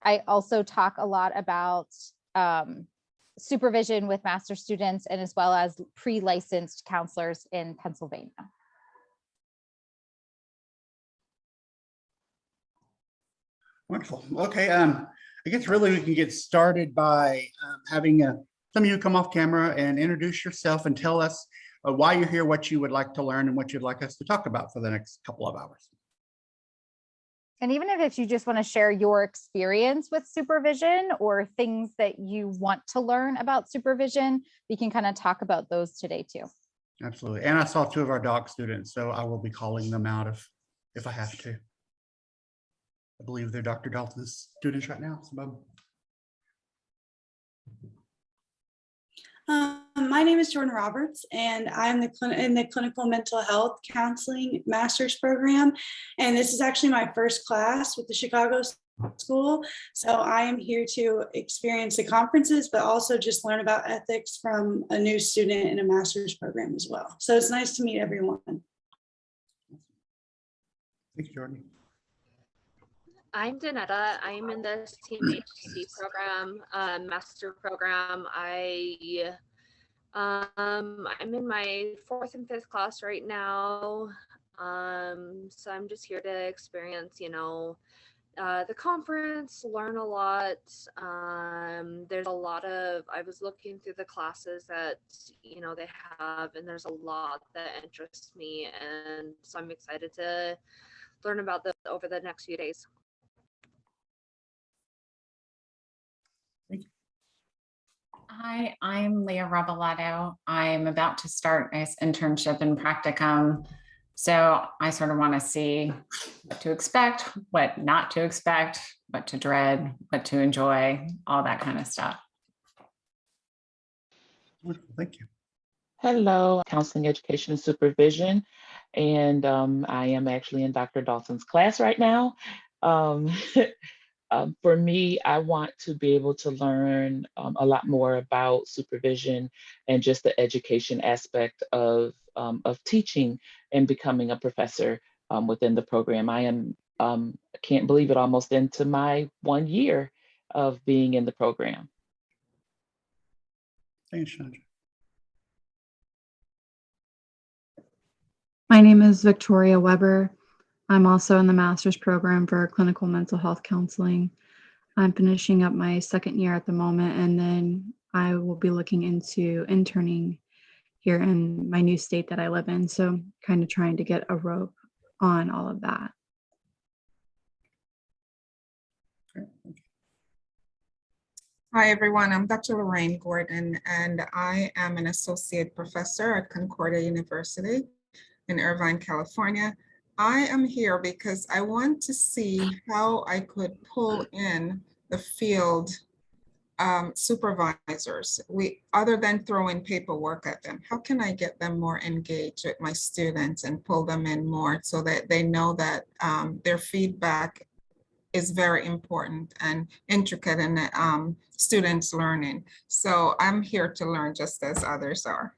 I also talk a lot about supervision with master students and as well as pre-licensed counselors in Pennsylvania. Wonderful. Okay, I guess really we can get started by having some of you come off camera and introduce yourself and tell us why you're here, what you would like to learn, and what you'd like us to talk about for the next couple of hours. And even if you just want to share your experience with supervision or things that you want to learn about supervision, we can kind of talk about those today too. Absolutely. And I saw 2 of our doc students, so I will be calling them out if I have to. I believe they're Dr. Dalton's students right now. My name is Jordan Roberts, and I'm in the Clinical Mental Health Counseling Master's Program. And this is actually my first class with the Chicago School. So I am here to experience the conferences, but also just learn about ethics from a new student in a master's program as well. So it's nice to meet everyone. Thank you, Jordan. I'm Danetta. I'm in the CMHC program, master program. I'm in my 4th and 5th class right now. So I'm just here to experience, the conference, learn a lot. There's a lot of, I was looking through the classes that, they have, and there's a lot that interests me. And so I'm excited to learn about this over the next few days. Hi, I'm Leah Reveletto. I'm about to start my internship and practicum. So I sort of want to see what to expect, what not to expect, what to dread, what to enjoy, all that kind of stuff. Wonderful. Thank you. Hello, Counseling Education and Supervision. And I am actually in Dr. Dalton's class right now. For me, I want to be able to learn a lot more about supervision and just the education aspect of teaching and becoming a professor within the program. I am, I can't believe it, almost into my 1 year of being in the program. Thanks, Chandra. My name is Victoria Weber. I'm also in the master's program for clinical mental health counseling. I'm finishing up my 2nd year at the moment, and then I will be looking into interning here in my new state that I live in. So kind of trying to get a rope on all of that. Hi, everyone. I'm Dr. Lorraine Gordon, and I am an associate professor at Concordia University in Irvine, California. I am here because I want to see how I could pull in the field supervisors. Other than throwing paperwork at them, how can I get them more engaged with my students and pull them in more so that they know that their feedback is very important and intricate in the students' learning. So I'm here to learn just as others are.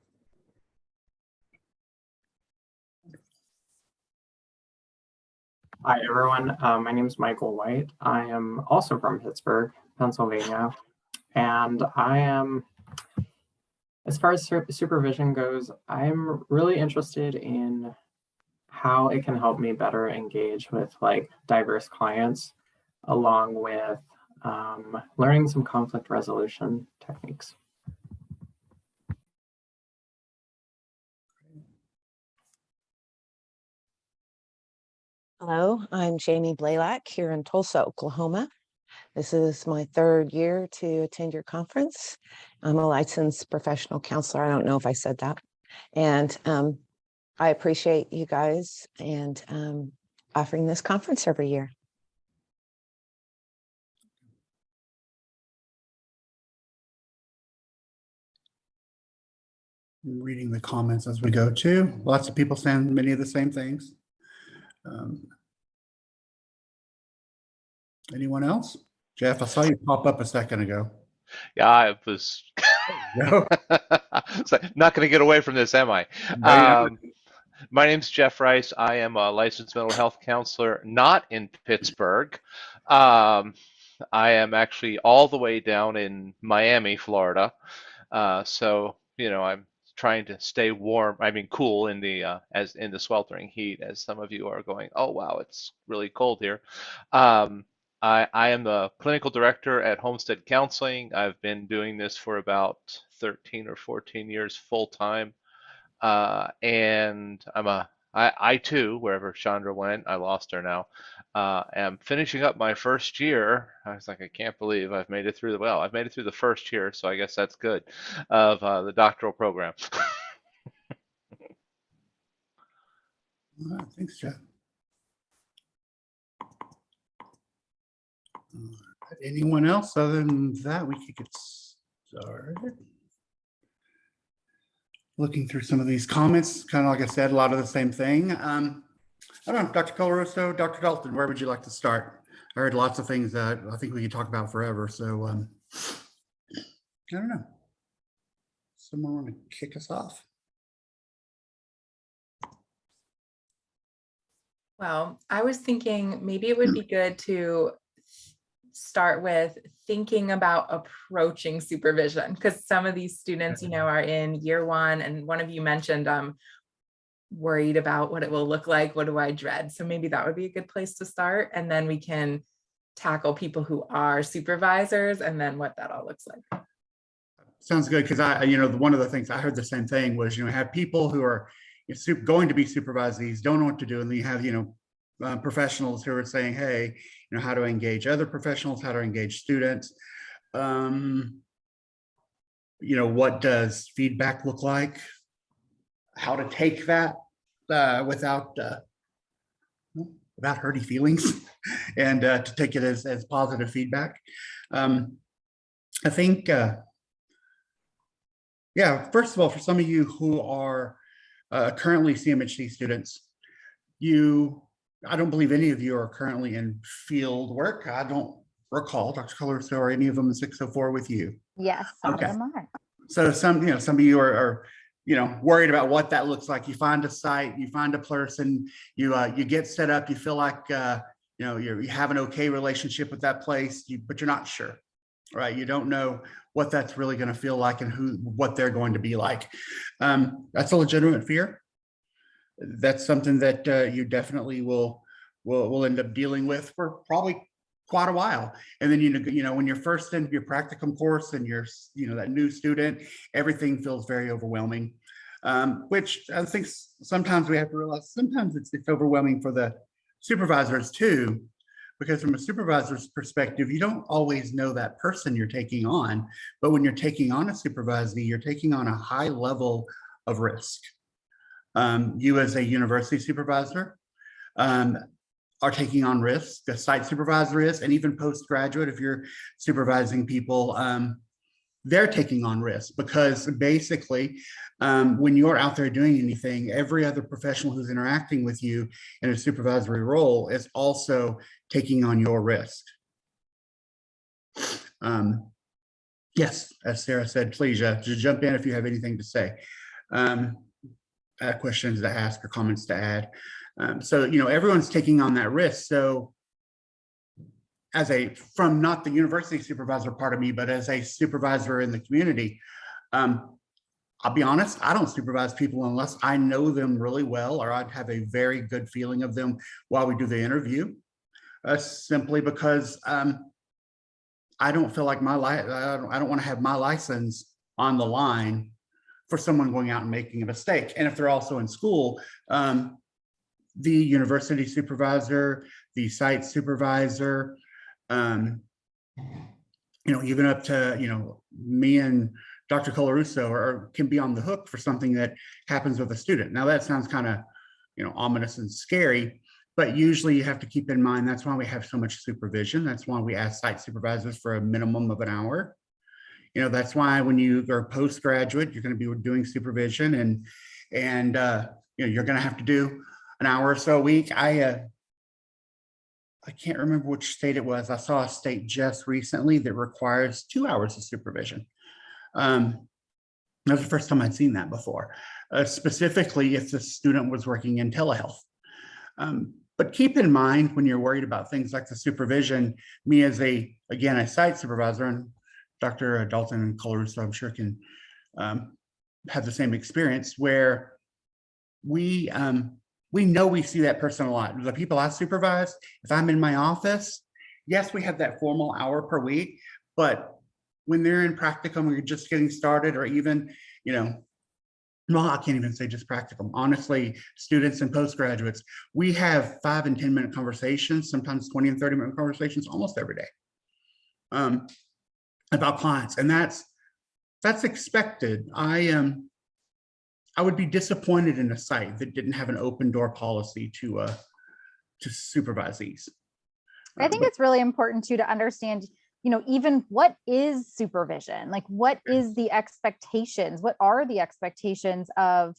Hi, everyone. My name is Michael White. I am also from Pittsburgh, Pennsylvania. And I am, as far as supervision goes, I'm really interested in how it can help me better engage with diverse clients, along with learning some conflict resolution techniques. Hello, I'm Jamie Blaylock here in Tulsa, Oklahoma. This is my 3rd year to attend your conference. I'm a licensed professional counselor. I don't know if I said that. And I appreciate you guys and offering this conference every year. I'm reading the comments as we go too. Lots of people saying many of the same things. Anyone else? Jeff, I saw you pop up a second ago. Yeah, I was not going to get away from this, am I? My name's Jeff Rice. I am a licensed mental health counselor, not in Pittsburgh. I am actually all the way down in Miami, Florida. So, I'm trying to stay warm, I mean cool in the as in the sweltering heat, as some of you are going, oh wow, it's really cold here. Um, I am the clinical director at Homestead Counseling. I've been doing this for about 13 or 14 years full time. And I too, wherever Chandra went, I lost her now, am finishing up my first year. I was like, I can't believe I've made it through I've made it through the first year, so I guess that's good, of the doctoral program. All right, thanks, Jeff. All right, anyone else? Other than that, we could get started. Looking through some of these comments, kind of like I said, a lot of the same thing. I don't know, Dr. Colarusso, Dr. Dalton, where would you like to start? I heard lots of things that I think we could talk about forever. So I don't know. Someone want to kick us off? Well, I was thinking maybe it would be good to start with thinking about approaching supervision, because some of these students, are in year one, and one of you mentioned worried about what it will look like. What do I dread? So maybe that would be a good place to start. And then we can tackle people who are supervisors and then what that all looks like. Sounds good, because one of the things I heard the same thing was, have people who are going to be supervisees, don't know what to do, and then you have professionals who are saying, hey, how to engage other professionals, how to engage students. What does feedback look like? How to take that without hurting feelings, and to take it as positive feedback. I think, first of all, for some of you who are currently CMHC students, I don't believe any of you are currently in field work. I don't recall, Dr. Colarusso, or any of them in 604 with you. Yes, some Okay. of them are. So some of you are worried about what that looks like. You find a site, you find a person, you get set up, you feel like you have an okay relationship with that place, but you're not sure, right? You don't know what that's really going to feel like and what they're going to be like. That's a legitimate fear. That's something that you definitely will end up dealing with for probably quite a while. And then when you're first in your practicum course and you're that new student, everything feels very overwhelming, which I think sometimes we have to realize sometimes it's overwhelming for the supervisors too, because from a supervisor's perspective, you don't always know that person you're taking on, but when you're taking on a supervisee, you're taking on a high level of risk. You as a university supervisor are taking on risk, the site supervisor is, and even postgraduate, if you're supervising people, they're taking on risk, because basically when you're out there doing anything, every other professional who's interacting with you in a supervisory role is also taking on your risk. Yes, as Sarah said, please just jump in if you have anything to say. Questions to ask or comments to add. So everyone's taking on that risk. So from not the university supervisor part of me, but as a supervisor in the community, I'll be honest, I don't supervise people unless I know them really well, or I'd have a very good feeling of them while we do the interview, simply because I don't feel like I don't want to have my license on the line for someone going out and making a mistake. And if they're also in school, the university supervisor, the site supervisor, even up to, me and Dr. Colarusso can be on the hook for something that happens with a student. Now that sounds kind of, ominous and scary, but usually you have to keep in mind, that's why we have so much supervision. That's why we ask site supervisors for a minimum of an hour. That's why when you are postgraduate, you're going to be doing supervision, and you're going to have to do an hour or so a week. I can't remember which state it was. I saw a state just recently that requires 2 hours of supervision. That was the first time I'd seen that before, specifically if the student was working in telehealth. But keep in mind when you're worried about things like the supervision, me as a site supervisor, and Dr. Dalton and Colarusso, I'm sure can have the same experience, where we know we see that person a lot. The people I supervise, if I'm in my office, yes, we have that formal hour per week, but when they're in practicum, we're just getting started, or even, well, I can't even say just practicum. Honestly, students and postgraduates, we have 5 and 10-minute conversations, sometimes 20 and 30-minute conversations almost every day about clients. And that's expected. I would be disappointed in a site that didn't have an open door policy to supervisees. I think it's really important too to understand, even what is supervision? Like, what is the expectations? What are the expectations of,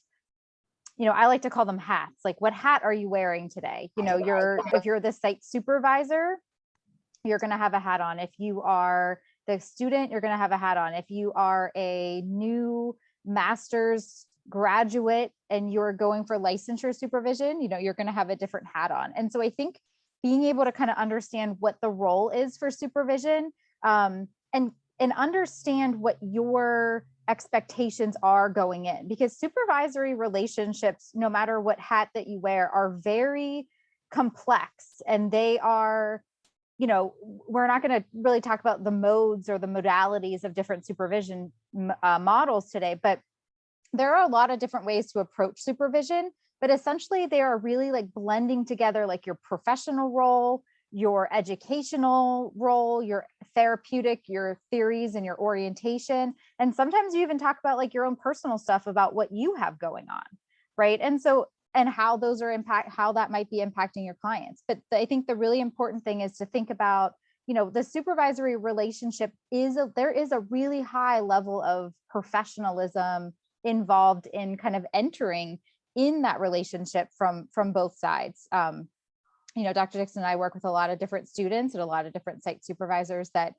I like to call them hats. Like, what hat are you wearing today? If you're the site supervisor, you're going to have a hat on. If you are the student, you're going to have a hat on. If you are a new master's graduate and you're going for licensure supervision, you're going to have a different hat on. And so I think being able to kind of understand what the role is for supervision, and understand what your expectations are going in, because supervisory relationships, no matter what hat that you wear, are very complex, and they are, we're not going to really talk about the modes or the modalities of different supervision models today, but there are a lot of different ways to approach supervision. But essentially, they are really like blending together like your professional role, your educational role, your therapeutic, your theories and your orientation. And sometimes you even talk about like your own personal stuff about what you have going on, right? And how those are how that might be impacting your clients. But I think the really important thing is to think about, the supervisory relationship there is a really high level of professionalism involved in kind of entering in that relationship from both sides. Dr. Dixon and I work with a lot of different students and a lot of different site supervisors that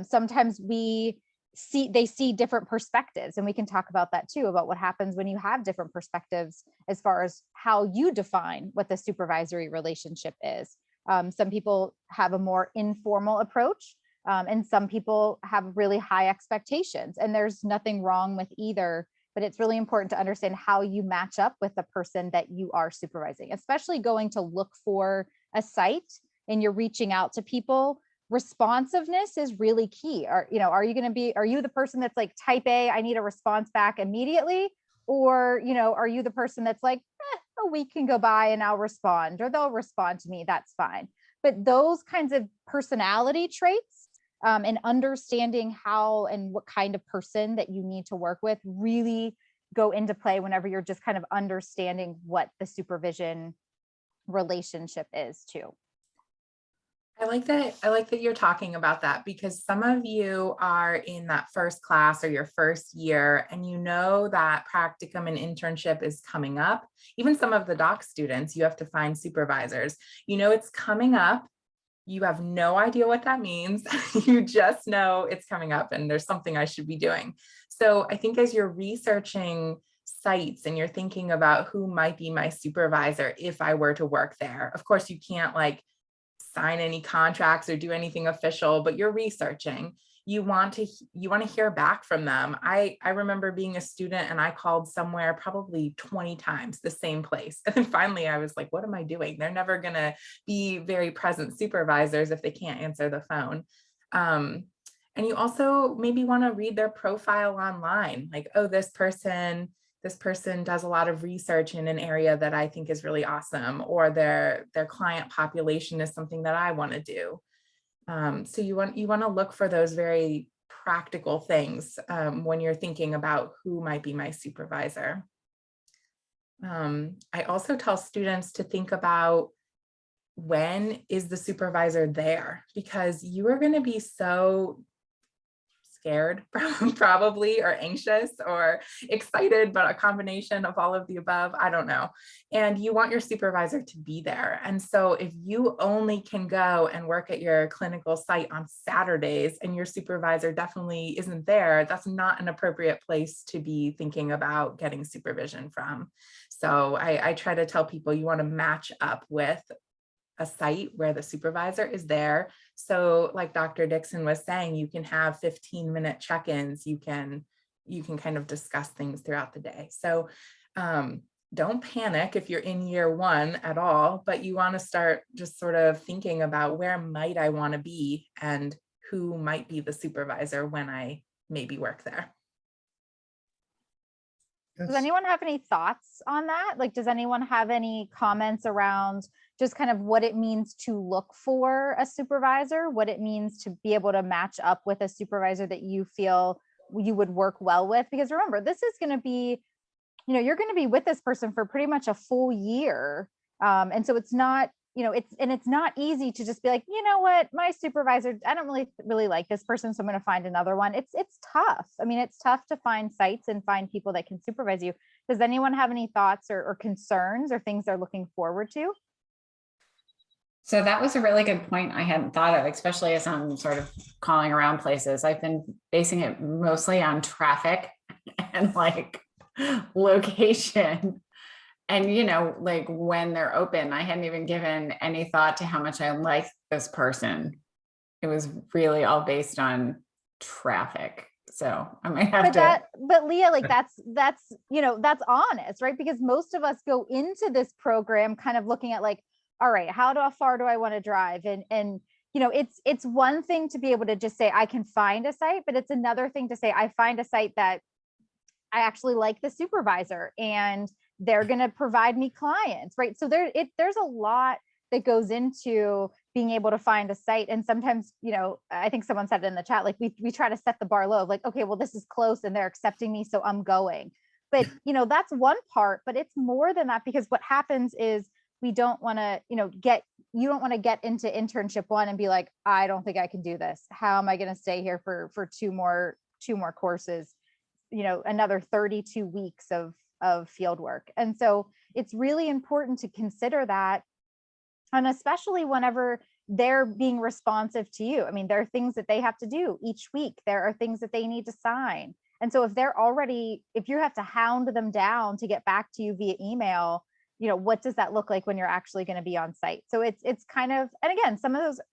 sometimes they see different perspectives, and we can talk about that too, about what happens when you have different perspectives as far as how you define what the supervisory relationship is. Some people have a more informal approach, and some people have really high expectations, and there's nothing wrong with either. But it's really important to understand how you match up with the person that you are supervising, especially going to look for a site and you're reaching out to people. Responsiveness is really key. Are you the person that's like type A, I need a response back immediately? Or, are you the person that's like, a week can go by and I'll respond, or they'll respond to me, that's fine. But those kinds of personality traits, and understanding how and what kind of person that you need to work with really go into play whenever you're just kind of understanding what the supervision relationship is too. I like that you're talking about that, because some of you are in that first class or your first year, and that practicum and internship is coming up. Even some of the doc students, you have to find supervisors. It's coming up. You have no idea what that means. You just know it's coming up and there's something I should be doing. So I think as you're researching sites and you're thinking about who might be my supervisor if I were to work there, of course, you can't like sign any contracts or do anything official, but you're researching. You want to hear back from them. I remember being a student and I called somewhere probably 20 times, the same place. And then finally I was like, what am I doing? They're never going to be very present supervisors if they can't answer the phone. And you also maybe want to read their profile online. Like, oh, this person does a lot of research in an area that I think is really awesome, or their client population is something that I want to do. So you want to look for those very practical things when you're thinking about who might be my supervisor. I also tell students to think about, when is the supervisor there? Because you are going to be so scared probably, or anxious or excited, but a combination of all of the above, I don't know. And you want your supervisor to be there. And so if you only can go and work at your clinical site on Saturdays and your supervisor definitely isn't there, that's not an appropriate place to be thinking about getting supervision from. So I try to tell people you want to match up with a site where the supervisor is there. So like Dr. Dixon was saying, you can have 15-minute check-ins. You can kind of discuss things throughout the day. So don't panic if you're in year one at all, but you want to start just sort of thinking about where might I want to be and who might be the supervisor when I maybe work there. Does anyone have any thoughts on that? Like, does anyone have any comments around just kind of what it means to look for a supervisor, what it means to be able to match up with a supervisor that you feel you would work well with? Because remember, this is going to be, you're going to be with this person for pretty much a full year. And so it's not, it's not easy to just be like, you know what, my supervisor, I don't really like this person, so I'm going to find another one. It's tough. I mean, it's tough to find sites and find people that can supervise you. Does anyone have any thoughts or concerns or things they're looking forward to? So that was a really good point I hadn't thought of, especially as I'm sort of calling around places. I've been basing it mostly on traffic and like location. And, like when they're open, I hadn't even given any thought to how much I like this person. It was really all based on traffic. So I might have but Leah, like that's honest, right? Because most of us go into this program kind of looking at like, all right, how far do I want to drive? And it's one thing to be able to just say, I can find a site, but it's another thing to say, I find a site that I actually like the supervisor and they're going to provide me clients, right? So there's a lot that goes into being able to find a site. And sometimes, I think someone said it in the chat, like we try to set the bar low, like, okay, well, this is close and they're accepting me, so I'm going. But, that's one part, but it's more than that, because what happens is we don't want to, you don't want to get into internship one and be like, I don't think I can do this. How am I going to stay here for two more courses, another 32 weeks of field work. And so it's really important to consider that. And especially whenever they're being responsive to you. I mean, there are things that they have to do each week. There are things that they need to sign. And so if you have to hound them down to get back to you via email, what does that look like when you're actually going to be on site? So it's kind of, and again,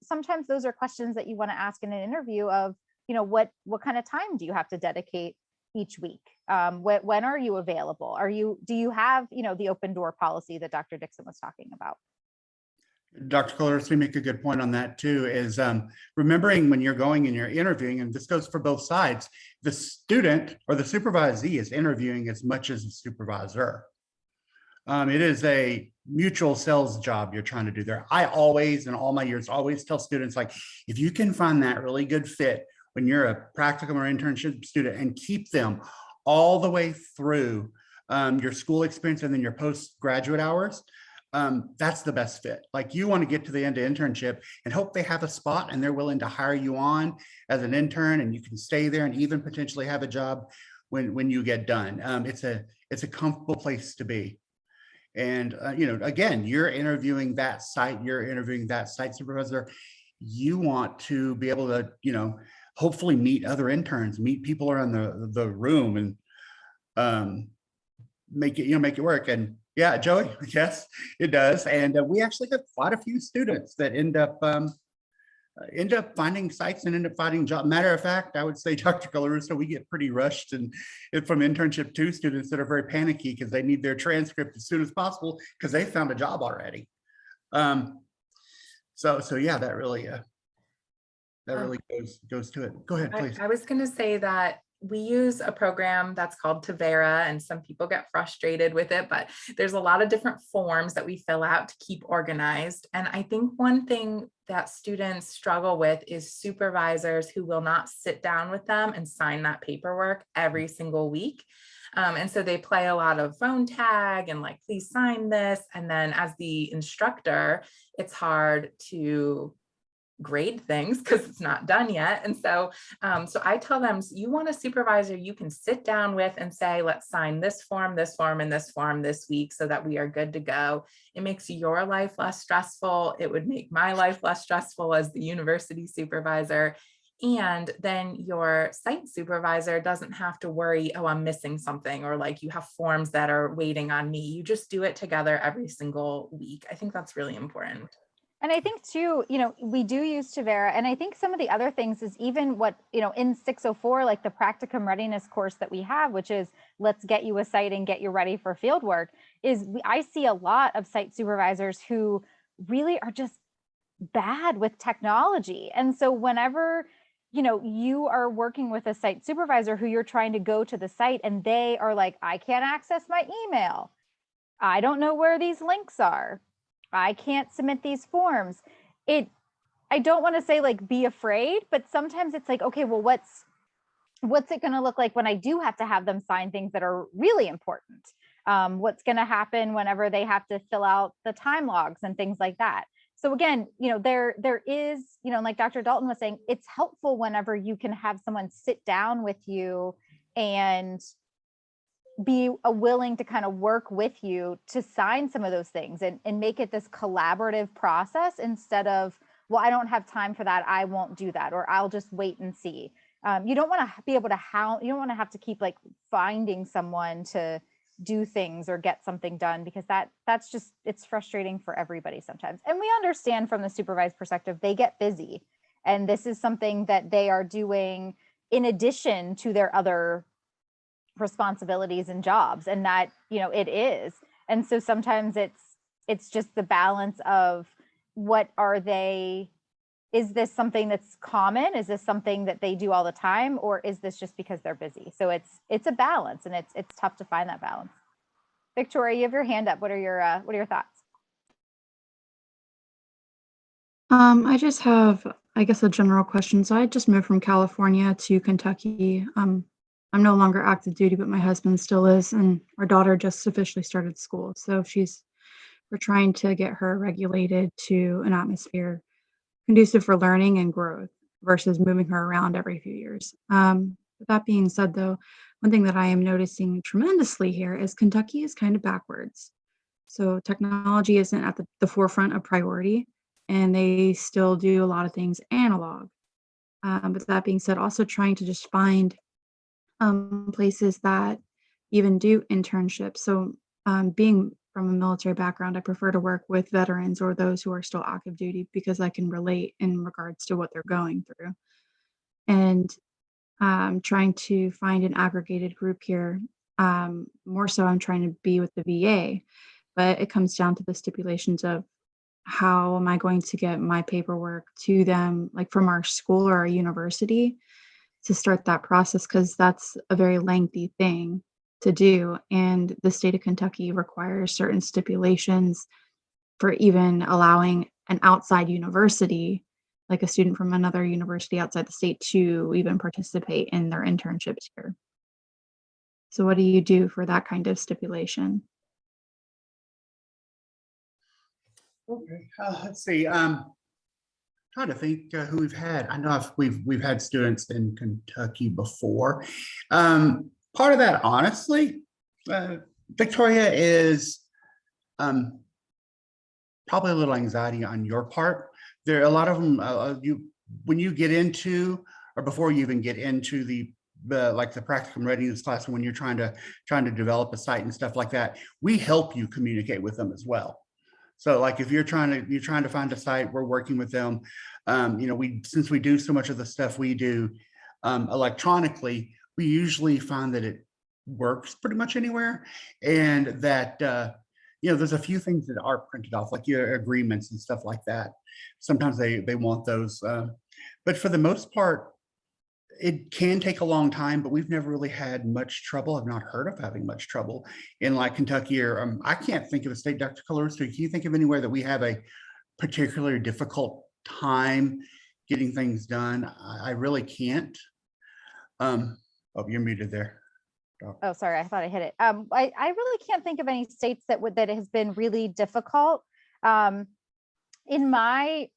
sometimes those are questions that you want to ask in an interview of, what kind of time do you have to dedicate each week? When are you available? Do you have, the open door policy that Dr. Dixon was talking about? Dr. Colors, we make a good point on that too, is remembering when you're going and you're interviewing, and this goes for both sides, the student or the supervisee is interviewing as much as the supervisor. It is a mutual sales job you're trying to do there. I always, in all my years, always tell students, like, if you can find that really good fit when you're a practicum or internship student and keep them all the way through your school experience and then your postgraduate hours, that's the best fit. Like, you want to get to the end of internship and hope they have a spot and they're willing to hire you on as an intern, and you can stay there and even potentially have a job when you get done. It's a comfortable place to be. And, again, you're interviewing that site supervisor. You want to be able to, hopefully meet other interns, meet people around the room, and make it work. And yeah, Joey, yes, it does. And we actually have quite a few students that end up finding sites and end up finding jobs. Matter of fact, I would say, Dr. Colarusso, we get pretty rushed and from internship 2 students that are very panicky because they need their transcript as soon as possible because they found a job already. So yeah, that really goes to it. Go ahead, please. I was going to say that we use a program that's called Tavera, and some people get frustrated with it, but there's a lot of different forms that we fill out to keep organized. And I think one thing that students struggle with is supervisors who will not sit down with them and sign that paperwork every single week. And so they play a lot of phone tag and like, please sign this. And then as the instructor, it's hard to grade things because it's not done yet. And so I tell them, you want a supervisor you can sit down with and say, let's sign this form, and this form this week so that we are good to go. It makes your life less stressful. It would make my life less stressful as the university supervisor. And then your site supervisor doesn't have to worry, oh, I'm missing something, or like you have forms that are waiting on me. You just do it together every single week. I think that's really important. And I think too, we do use Tavera. And I think some of the other things is even what, in 604, like the practicum readiness course that we have, which is let's get you a site and get you ready for field work, I see a lot of site supervisors who really are just bad with technology. And so whenever, you are working with a site supervisor who you're trying to go to the site and they are like, I can't access my email. I don't know where these links are. I can't submit these forms. I don't want to say like be afraid, but sometimes it's like, okay, well, what's it going to look like when I do have to have them sign things that are really important? What's going to happen whenever they have to fill out the time logs and things like that? So again, there is, like Dr. Dalton was saying, it's helpful whenever you can have someone sit down with you and be willing to kind of work with you to sign some of those things and make it this collaborative process instead of, well, I don't have time for that, I won't do that, or I'll just wait and see. You don't want to be able to you don't want to have to keep like finding someone to do things or get something done, because that's just, it's frustrating for everybody sometimes. And we understand from the supervised perspective, they get busy. And this is something that they are doing in addition to their other responsibilities and jobs, and that, it is. And so sometimes it's just the balance of what are they, is this something that's common? Is this something that they do all the time? Or is this just because they're busy? So it's a balance, and it's tough to find that balance. Victoria, you have your hand up. What are your thoughts? I just have, I guess, a general question. So I just moved from California to Kentucky. I'm no longer active duty, but my husband still is, and our daughter just officially started school. So we're trying to get her regulated to an atmosphere conducive for learning and growth versus moving her around every few years. With that being said, though, one thing that I am noticing tremendously here is Kentucky is kind of backwards. So technology isn't at the forefront of priority, and they still do a lot of things analog. But that being said, also trying to just find places that even do internships. So being from a military background, I prefer to work with veterans or those who are still active duty because I can relate in regards to what they're going through. And trying to find an aggregated group here. More so, I'm trying to be with the VA, but it comes down to the stipulations of how am I going to get my paperwork to them, like from our school or our university, to start that process, because that's a very lengthy thing to do. And the state of Kentucky requires certain stipulations for even allowing an outside university, like a student from another university outside the state, to even participate in their internships here. So what do you do for that kind of stipulation? Okay, let's see. Trying to think who we've had. I know we've had students in Kentucky before. Part of that, honestly, Victoria, is probably a little anxiety on your part. There are a lot of them. When you get into, or before you even get into the like the practicum readiness class, when you're trying to develop a site and stuff like that, we help you communicate with them as well. So like if you're trying to find a site, we're working with them. Since we do so much of the stuff we do electronically, we usually find that it works pretty much anywhere, and that there's a few things that are printed off, like your agreements and stuff like that. Sometimes they want those, but for the most part, it can take a long time, but we've never really had much trouble. I've not heard of having much trouble in like Kentucky, or I can't think of a state, Dr. Caloristo. Can you think of anywhere that we have a particularly difficult time getting things done? I really can't. Oh, you're muted there. Oh, sorry, I thought I hit it. I really can't think of any states that has been really difficult. In my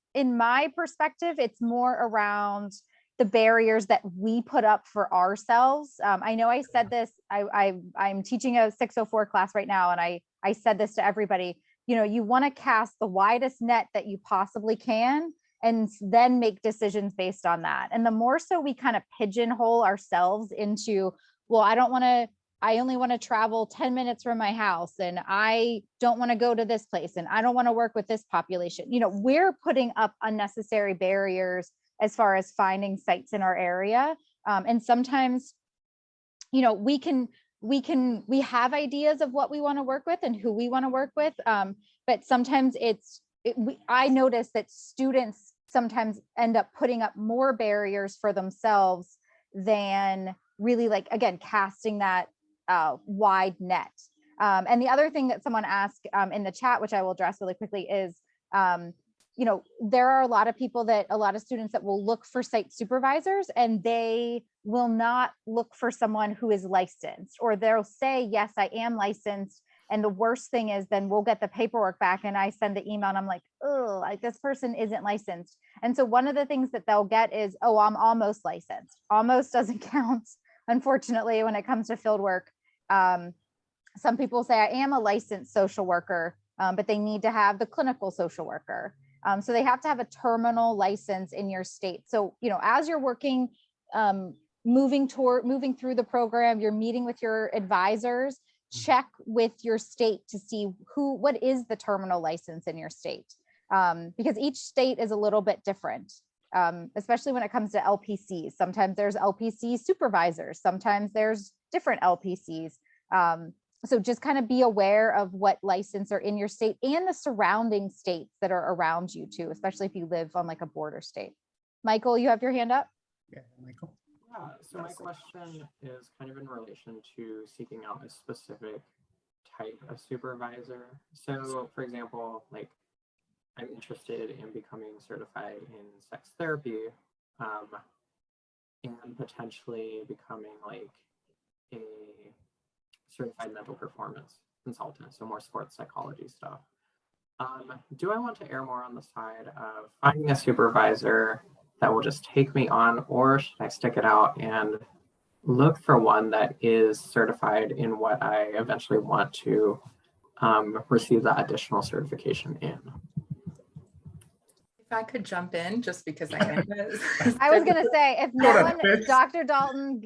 perspective, it's more around the barriers that we put up for ourselves. I know I said this, I'm teaching a 604 class right now, and I said this to everybody, you want to cast the widest net that you possibly can, and then make decisions based on that. And the more so we kind of pigeonhole ourselves into, well, I don't want to I only want to travel 10 minutes from my house, and I don't want to go to this place, and I don't want to work with this population. You know, we're putting up unnecessary barriers as far as finding sites in our area. And sometimes, you know, we have ideas of what we want to work with and who we want to work with. But sometimes I notice that students sometimes end up putting up more barriers for themselves than really, like, again, casting that wide net. And the other thing that someone asked in the chat, which I will address really quickly, is, you know, there are a lot of students that will look for site supervisors, and they will not look for someone who is licensed, or they'll say, yes, I am licensed. And the worst thing is, then we'll get the paperwork back and I send the email and I'm like, oh, like, this person isn't licensed. And so one of the things that they'll get is, oh, I'm almost licensed. Almost doesn't count, unfortunately, when it comes to field work. Some people say I am a licensed social worker, but they need to have the clinical social worker. So they have to have a terminal license in your state. So, you know, as you're working, moving through the program, you're meeting with your advisors, check with your state to see what is the terminal license in your state, because each state is a little bit different, especially when it comes to LPCs. Sometimes there's LPC supervisors, sometimes there's different LPCs. So just kind of be aware of what license are in your state and the surrounding states that are around you too, especially if you live on like a border state. Michael, you have your hand up? Yeah, Michael. Yeah, so my question is kind of in relation to seeking out a specific type of supervisor. So for example, like, I'm interested in becoming certified in sex therapy, and potentially becoming like a certified mental performance consultant, so more sports psychology stuff. Do I want to err more on the side of finding a supervisor that will just take me on, or should I stick it out and look for one that is certified in what I eventually want to receive that additional certification in? If I could jump in, just because I am. I was going to say, if no one, Dr. Dalton,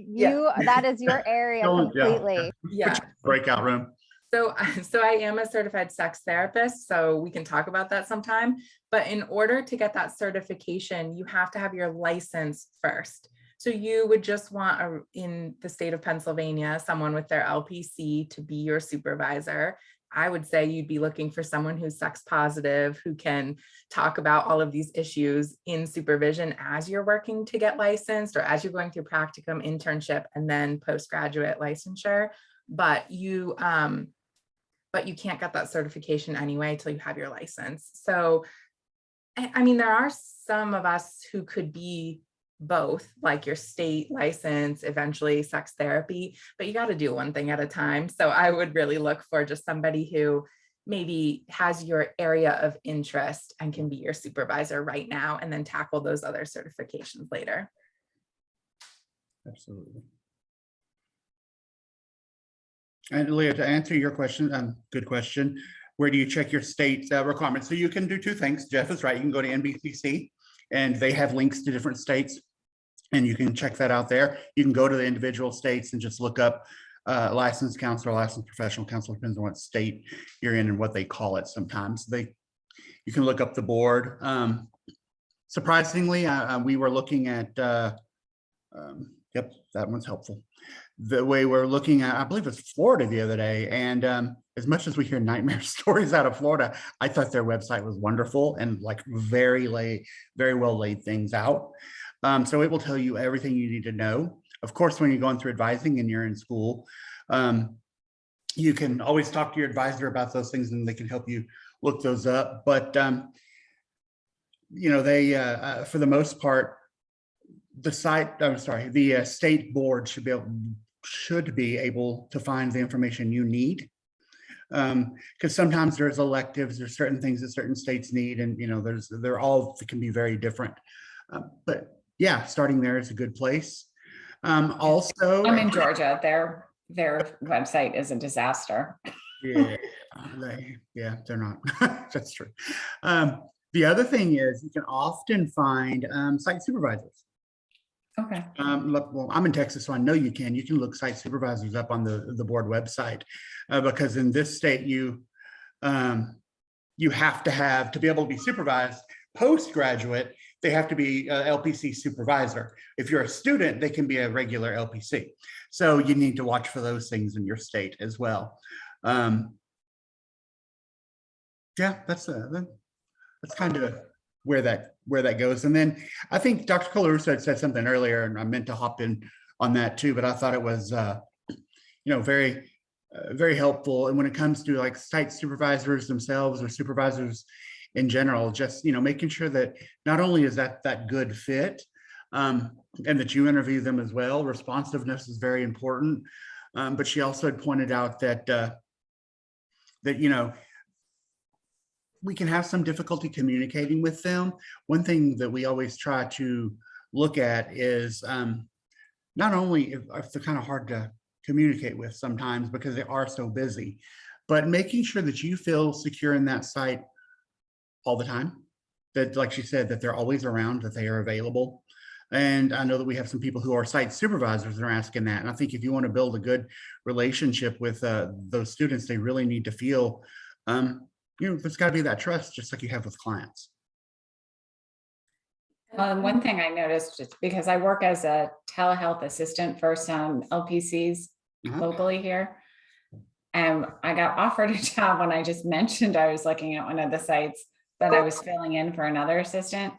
that is your area completely. Yeah. Breakout room. So I am a certified sex therapist, so we can talk about that sometime. But in order to get that certification, you have to have your license first. So you would just want, in the state of Pennsylvania, someone with their LPC to be your supervisor. I would say you'd be looking for someone who's sex positive, who can talk about all of these issues in supervision as you're working to get licensed, or as you're going through practicum, internship, and then postgraduate licensure. But you can't get that certification anyway till you have your license. So, I mean, there are some of us who could be both, like your state license, eventually sex therapy, but you got to do one thing at a time. So I would really look for just somebody who maybe has your area of interest and can be your supervisor right now, and then tackle those other certifications later. Absolutely. And Leah, to answer your question, good question. Where do you check your state requirements? So you can do two things. Jeff is right. You can go to NBCC, and they have links to different states, and you can check that out there. You can go to the individual states and just look up licensed counselor, licensed professional counselor, depends on what state you're in and what they call it. Sometimes you can look up the board. Surprisingly, we were looking at, yep, that one's helpful. The way we're looking at, I believe it's Florida the other day. And as much as we hear nightmare stories out of Florida, I thought their website was wonderful and like very well laid things out. So it will tell you everything you need to know. Of course, when you're going through advising and you're in school, you can always talk to your advisor about those things and they can help you look those up. But, you know, they, for the most part, the state board should be able to find the information you need. Because sometimes there's electives, there's certain things that certain states need, and you know, they're all can be very different. But yeah, starting there is a good place. Also, I'm in Georgia. Their website is a disaster. Yeah, they're not. That's true. The other thing is you can often find site supervisors. Okay. Look, well, I'm in Texas, so I know you can. You can look site supervisors up on the board website, because in this state, you have to be able to be supervised postgraduate. They have to be a LPC supervisor. If you're a student, they can be a regular LPC. So you need to watch for those things in your state as well. Yeah, that's kind of where that goes. And then I think Dr. Colarusso had said something earlier, and I meant to hop in on that too, but I thought it was very very helpful. And when it comes to like site supervisors themselves or supervisors in general, just making sure that not only is that good fit, and that you interview them as well. Responsiveness is very important. But she also had pointed out that we can have some difficulty communicating with them. One thing that we always try to look at is not only if they're kind of hard to communicate with sometimes because they are so busy, but making sure that you feel secure in that site all the time, that, like she said, that they're always around, that they are available. And I know that we have some people who are site supervisors that are asking that. And I think if you want to build a good relationship with those students, they really need to feel, there's got to be that trust, just like you have with clients. One thing I noticed, just because I work as a telehealth assistant for some LPCs locally here, and I got offered a job when I just mentioned I was looking at one of the sites that I was filling in for another assistant,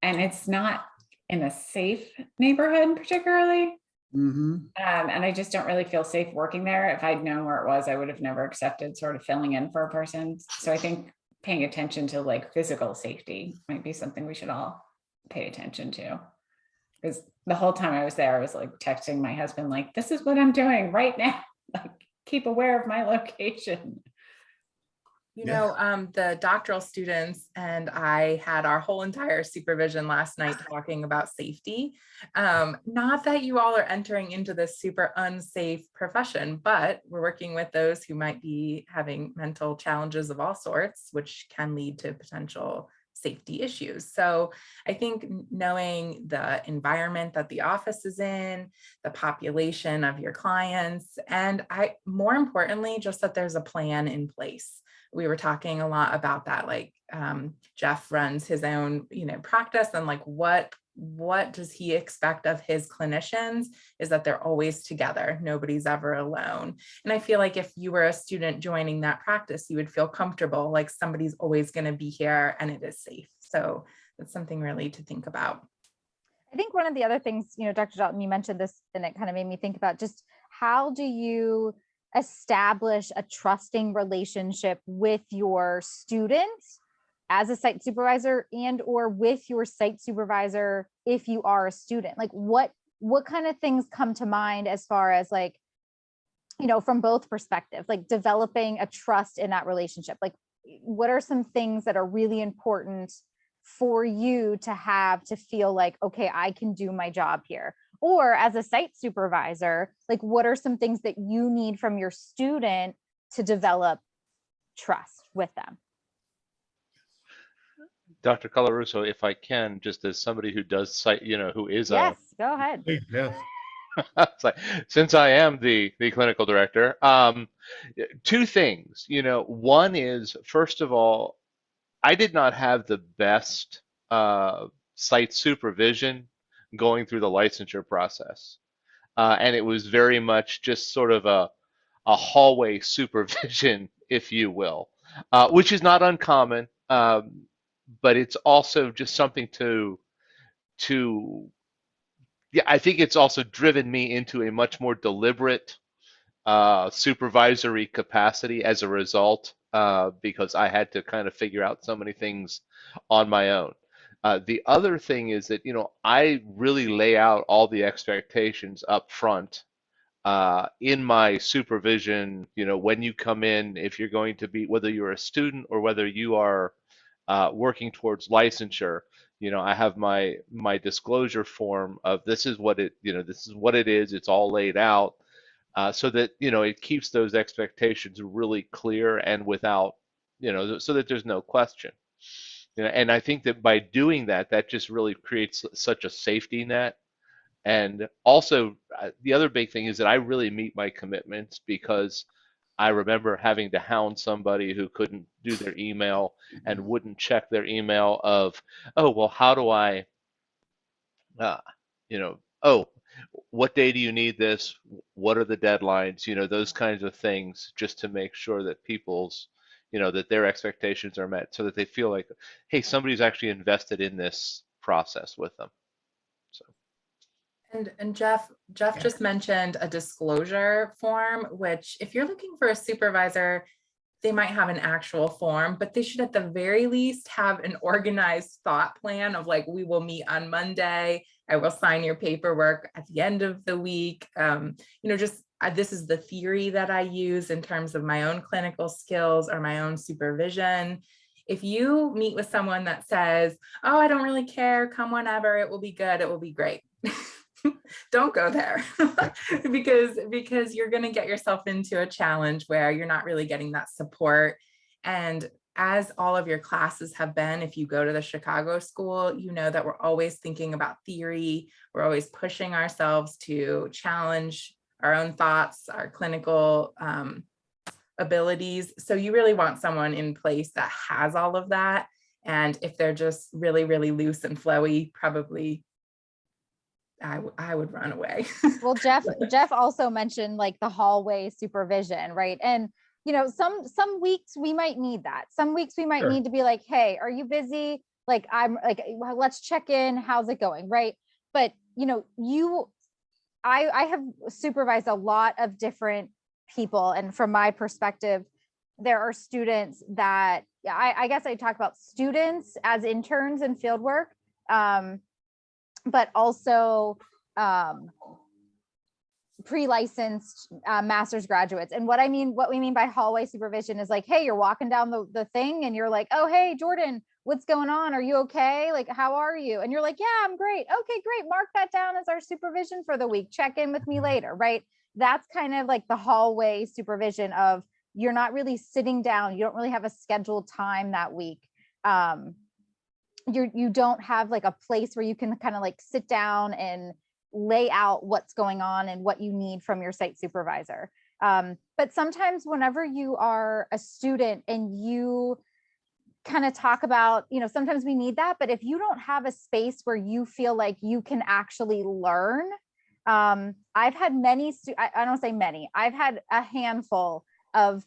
and it's not in a safe neighborhood particularly. And I just don't really feel safe working there. If I'd known where it was, I would have never accepted sort of filling in for a person. So I think paying attention to like physical safety might be something we should all pay attention to, because the whole time I was there, I was like texting my husband, like, this is what I'm doing right now. Like, keep aware of my location. The doctoral students and I had our whole entire supervision last night talking about safety. Not that you all are entering into this super unsafe profession, but we're working with those who might be having mental challenges of all sorts, which can lead to potential safety issues. So I think knowing the environment that the office is in, the population of your clients, and more importantly, just that there's a plan in place. We were talking a lot about that, like Jeff runs his own, practice, and like what does he expect of his clinicians is that they're always together. Nobody's ever alone. And I feel like if you were a student joining that practice, you would feel comfortable, like somebody's always going to be here and it is safe. So that's something really to think about. I think one of the other things, Dr. Dalton, you mentioned this, and it kind of made me think about just how do you establish a trusting relationship with your students as a site supervisor, and or with your site supervisor if you are a student? Like what kind of things come to mind as far as like, from both perspectives, like developing a trust in that relationship? Like what are some things that are really important for you to have to feel like, okay, I can do my job here? Or as a site supervisor, like what are some things that you need from your student to develop trust with them? Dr. Colarusso, if I can, just as somebody who does site, who is Yes, go ahead. Yes. it's like, since I am the clinical director, two things. One is, first of all, I did not have the best site supervision going through the licensure process, and it was very much just sort of a hallway supervision, if you will, which is not uncommon. But it's also just something to I think it's also driven me into a much more deliberate supervisory capacity as a result, because I had to kind of figure out so many things on my own. The other thing is that I really lay out all the expectations up front in my supervision. When you come in, if you're going to be, whether you're a student or whether you are working towards licensure, I have my disclosure form of this is what it is. It's all laid out, so that it keeps those expectations really clear and without, so that there's no question. And I think that by doing that, that just really creates such a safety net And also, the other big thing is that I really meet my commitments, because I remember having to hound somebody who couldn't do their email and wouldn't check their email of, oh, well, how do I, uh, oh, what day do you need this? What are the deadlines? Those kinds of things, just to make sure that that their expectations are met, so that they feel like, hey, somebody's actually invested in this process with them. So. And Jeff just mentioned a disclosure form, which if you're looking for a supervisor, they might have an actual form, but they should at the very least have an organized thought plan of like, we will meet on Monday. I will sign your paperwork at the end of the week. This is the theory that I use in terms of my own clinical skills or my own supervision. If you meet with someone that says, oh, I don't really care, come whenever, it will be good, it will be great. Don't go there because you're going to get yourself into a challenge where you're not really getting that support. And as all of your classes have been, if you go to the Chicago school, you know that we're always thinking about theory. We're always pushing ourselves to challenge our own thoughts, our clinical abilities. So you really want someone in place that has all of that. And if they're just really, really loose and flowy, probably I would run away. Well, Jeff also mentioned like the hallway supervision, right? And some weeks we might need that. Some weeks we might need to be like, hey, are you busy? Like, I'm like, well, let's check in. How's it going? Right. But I have supervised a lot of different people. And from my perspective, there are students that I guess I talk about students as interns in field work. But also pre-licensed master's graduates. And what we mean by hallway supervision is like, hey, you're walking down the thing and you're like, oh, hey, Jordan, what's going on? Are you okay? Like, how are you? And you're like, yeah, I'm great. Okay, great. Mark that down as our supervision for the week. Check in with me later, right? That's kind of like the hallway supervision of, you're not really sitting down. You don't really have a scheduled time that week. You don't have like a place where you can kind of like sit down and lay out what's going on and what you need from your site supervisor. But sometimes whenever you are a student and you kind of talk about, sometimes we need that, but if you don't have a space where you feel like you can actually learn, I've had I don't say many, I've had a handful of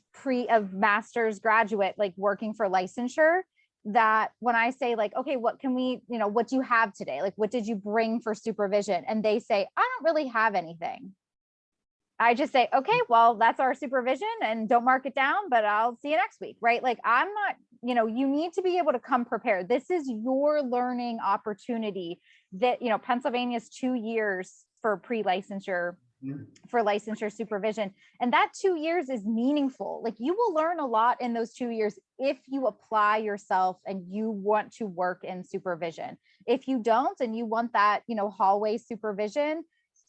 master's graduate, like working for licensure, that when I say like, okay, what can we, what do you have today? Like, what did you bring for supervision? And they say, I don't really have anything. I just say, okay, well, that's our supervision and don't mark it down, but I'll see you next week, right? Like, I'm not, you need to be able to come prepared. This is your learning opportunity that, Pennsylvania's 2 years for pre-licensure, for licensure supervision. And that 2 years is meaningful. Like, you will learn a lot in those 2 years if you apply yourself and you want to work in supervision. If you don't, and you want that, hallway supervision,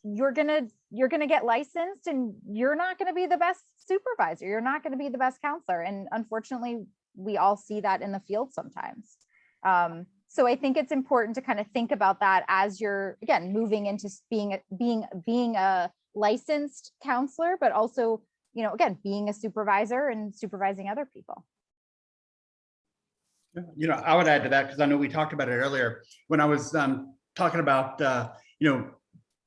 you're gonna get licensed and you're not gonna be the best supervisor. You're not gonna be the best counselor. And unfortunately, we all see that in the field sometimes. So I think it's important to kind of think about that as you're, again, moving into being a licensed counselor, but also, again, being a supervisor and supervising other people. I would add to that, because I know we talked about it earlier when I was talking about,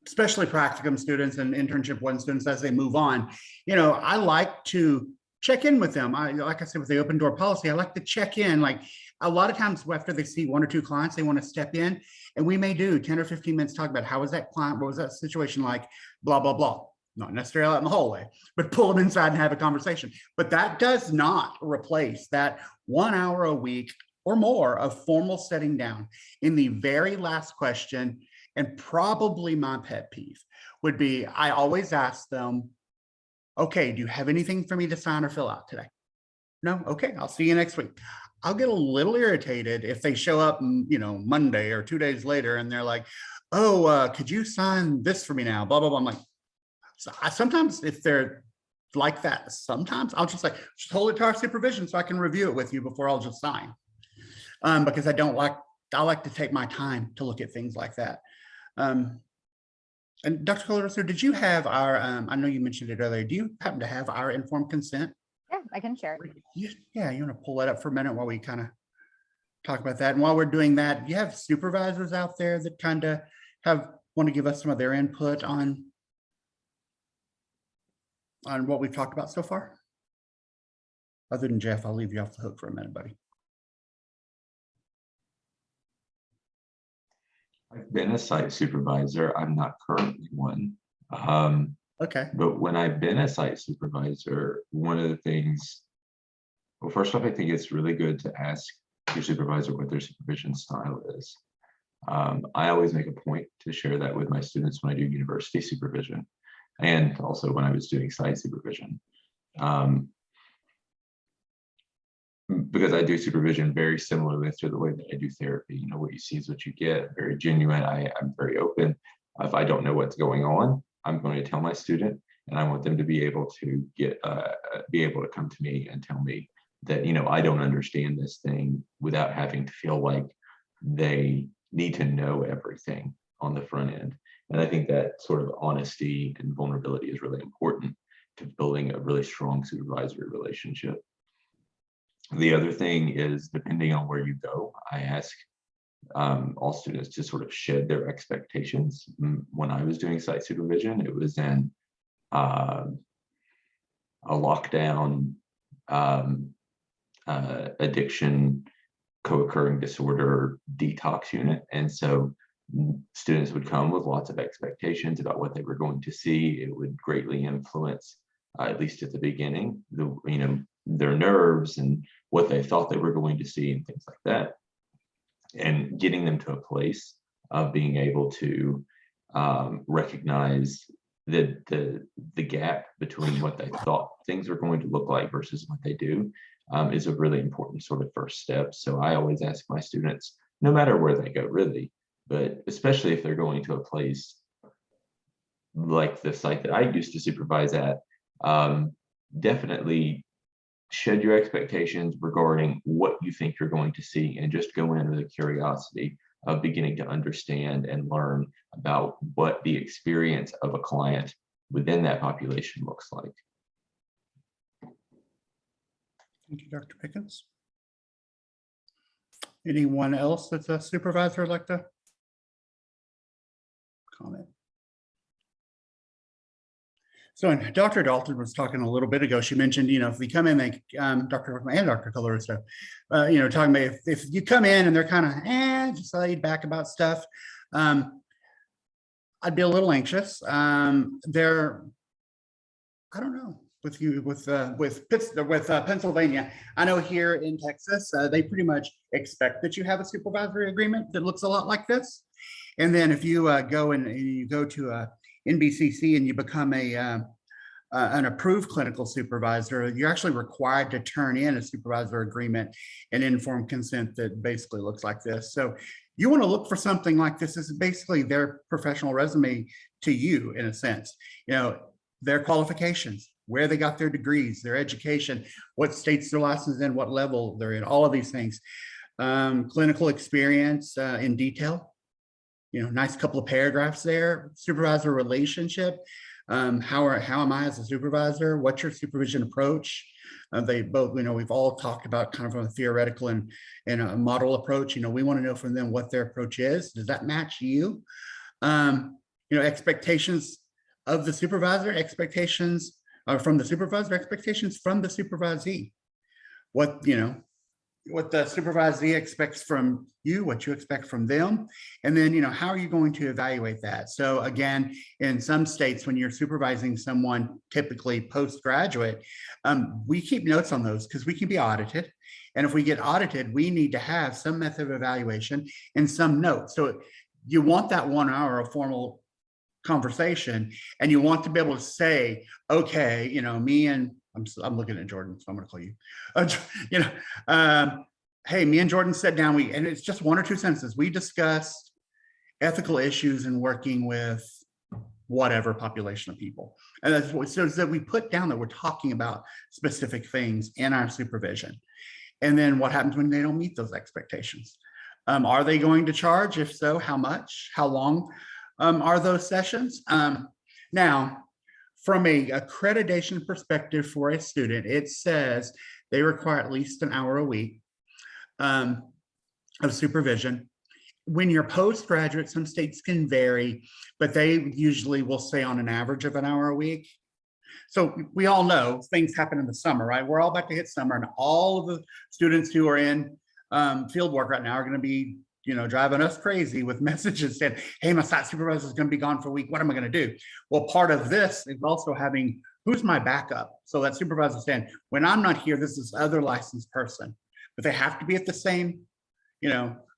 especially practicum students and internship one students as they move on. I like to check in with them. Like I said, with the open door policy, I like to check in. Like, a lot of times after they see 1 or 2 clients, they want to step in, and we may do 10 or 15 minutes talk about how was that client, what was that situation like, blah, blah, blah. Not necessarily out in the hallway, but pull them inside and have a conversation. But that does not replace that 1 hour a week or more of formal sitting down. In the very last question, and probably my pet peeve, would be, I always ask them, okay, do you have anything for me to sign or fill out today? No? Okay, I'll see you next week. I'll get a little irritated if they show up, Monday or 2 days later, and they're like, oh, could you sign this for me now? Blah, blah, blah. I'm like, sometimes if they're like that, sometimes I'll just like, just hold it to our supervision so I can review it with you before I'll just sign. Because I like to take my time to look at things like that. And Dr. Colarusso, did you have our, I know you mentioned it earlier, do you happen to have our informed consent? Yeah, I can share it. Yeah, you want to pull that up for a minute while we kind of talk about that? And while we're doing that, you have supervisors out there that kind of want to give us some of their input on what we've talked about so far? Other than Jeff, I'll leave you off the hook for a minute, buddy. I've been a site supervisor. I'm not currently one. Okay. But when I've been a site supervisor, one of the things, well, first off, I think it's really good to ask your supervisor what their supervision style is. I always make a point to share that with my students when I do university supervision and also when I was doing site supervision. Because I do supervision very similarly to the way that I do therapy. You know, what you see is what you get, very genuine. I'm very open. If I don't know what's going on, I'm going to tell my student, and I want them to be able to come to me and tell me that, you know, I don't understand this thing without having to feel like they need to know everything on the front end. And I think that sort of honesty and vulnerability is really important to building a really strong supervisory relationship. The other thing is, depending on where you go, I ask all students to sort of shed their expectations. When I was doing site supervision, it was in a lockdown, addiction, co-occurring disorder detox unit. And so students would come with lots of expectations about what they were going to see. It would greatly influence, at least at the beginning, their nerves and what they thought they were going to see and things like that. And getting them to a place of being able to recognize the gap between what they thought things were going to look like versus what they do is a really important sort of first step. So I always ask my students, no matter where they go, really, but especially if they're going to a place like the site that I used to supervise at, definitely shed your expectations regarding what you think you're going to see, and just go in with a curiosity of beginning to understand and learn about what the experience of a client within that population looks like. Thank you, Dr. Pickens. Anyone else that's a supervisor like to comment? So Dr. Dalton was talking a little bit ago. She mentioned, you know, if we come in, Dr. Workman and Dr. Colarusso, you know, talking about if you come in and they're kind of just laid back about stuff, I'd be a little anxious. I don't know with Pennsylvania. I know here in Texas, they pretty much expect that you have a supervisory agreement that looks a lot like this. And then if you go to NBCC and you become an approved clinical supervisor, you're actually required to turn in a supervisor agreement and informed consent that basically looks like this. So you want to look for something like this. This is basically their professional resume to you, in a sense. You know, their qualifications, where they got their degrees, their education, what states they're licensed in, what level they're in, all of these things. Clinical experience in detail. You know, nice couple of paragraphs there. Supervisor relationship. How am I as a supervisor? What's your supervision approach? They both, you know, we've all talked about kind of a theoretical and a model approach. You know, we want to know from them what their approach is. Does that match you? You know, expectations of the supervisor, expectations from the supervisor, expectations from the supervisee. What the supervisee expects from you, what you expect from them, and then, you know, how are you going to evaluate that? So again, in some states, when you're supervising someone, typically postgraduate, we keep notes on those because we can be audited. And if we get audited, we need to have some method of evaluation and some notes. So you want that 1 hour of formal conversation, and you want to be able to say, okay, you know, me and I'm looking at Jordan, so I'm going to call you. Hey, me and Jordan sat down. And it's just 1 or 2 sentences. We discussed ethical issues in working with whatever population of people, and that's what, so that we put down that we're talking about specific things in our supervision. And then what happens when they don't meet those expectations? Are they going to charge? If so, how much? How long? are those sessions. Now, from a accreditation perspective for a student, it says they require at least an hour a week of supervision. When you're postgraduate, some states can vary, but they usually will say on an average of an hour a week. So we all know things happen in the summer, right? We're all about to hit summer, and all of the students who are in field work right now are going to be, driving us crazy with messages saying, hey, my site supervisor is going to be gone for a week. What am I going to do? Well, part of this is also having, who's my backup? So that supervisor saying, when I'm not here, this is other licensed person, but they have to be at the same,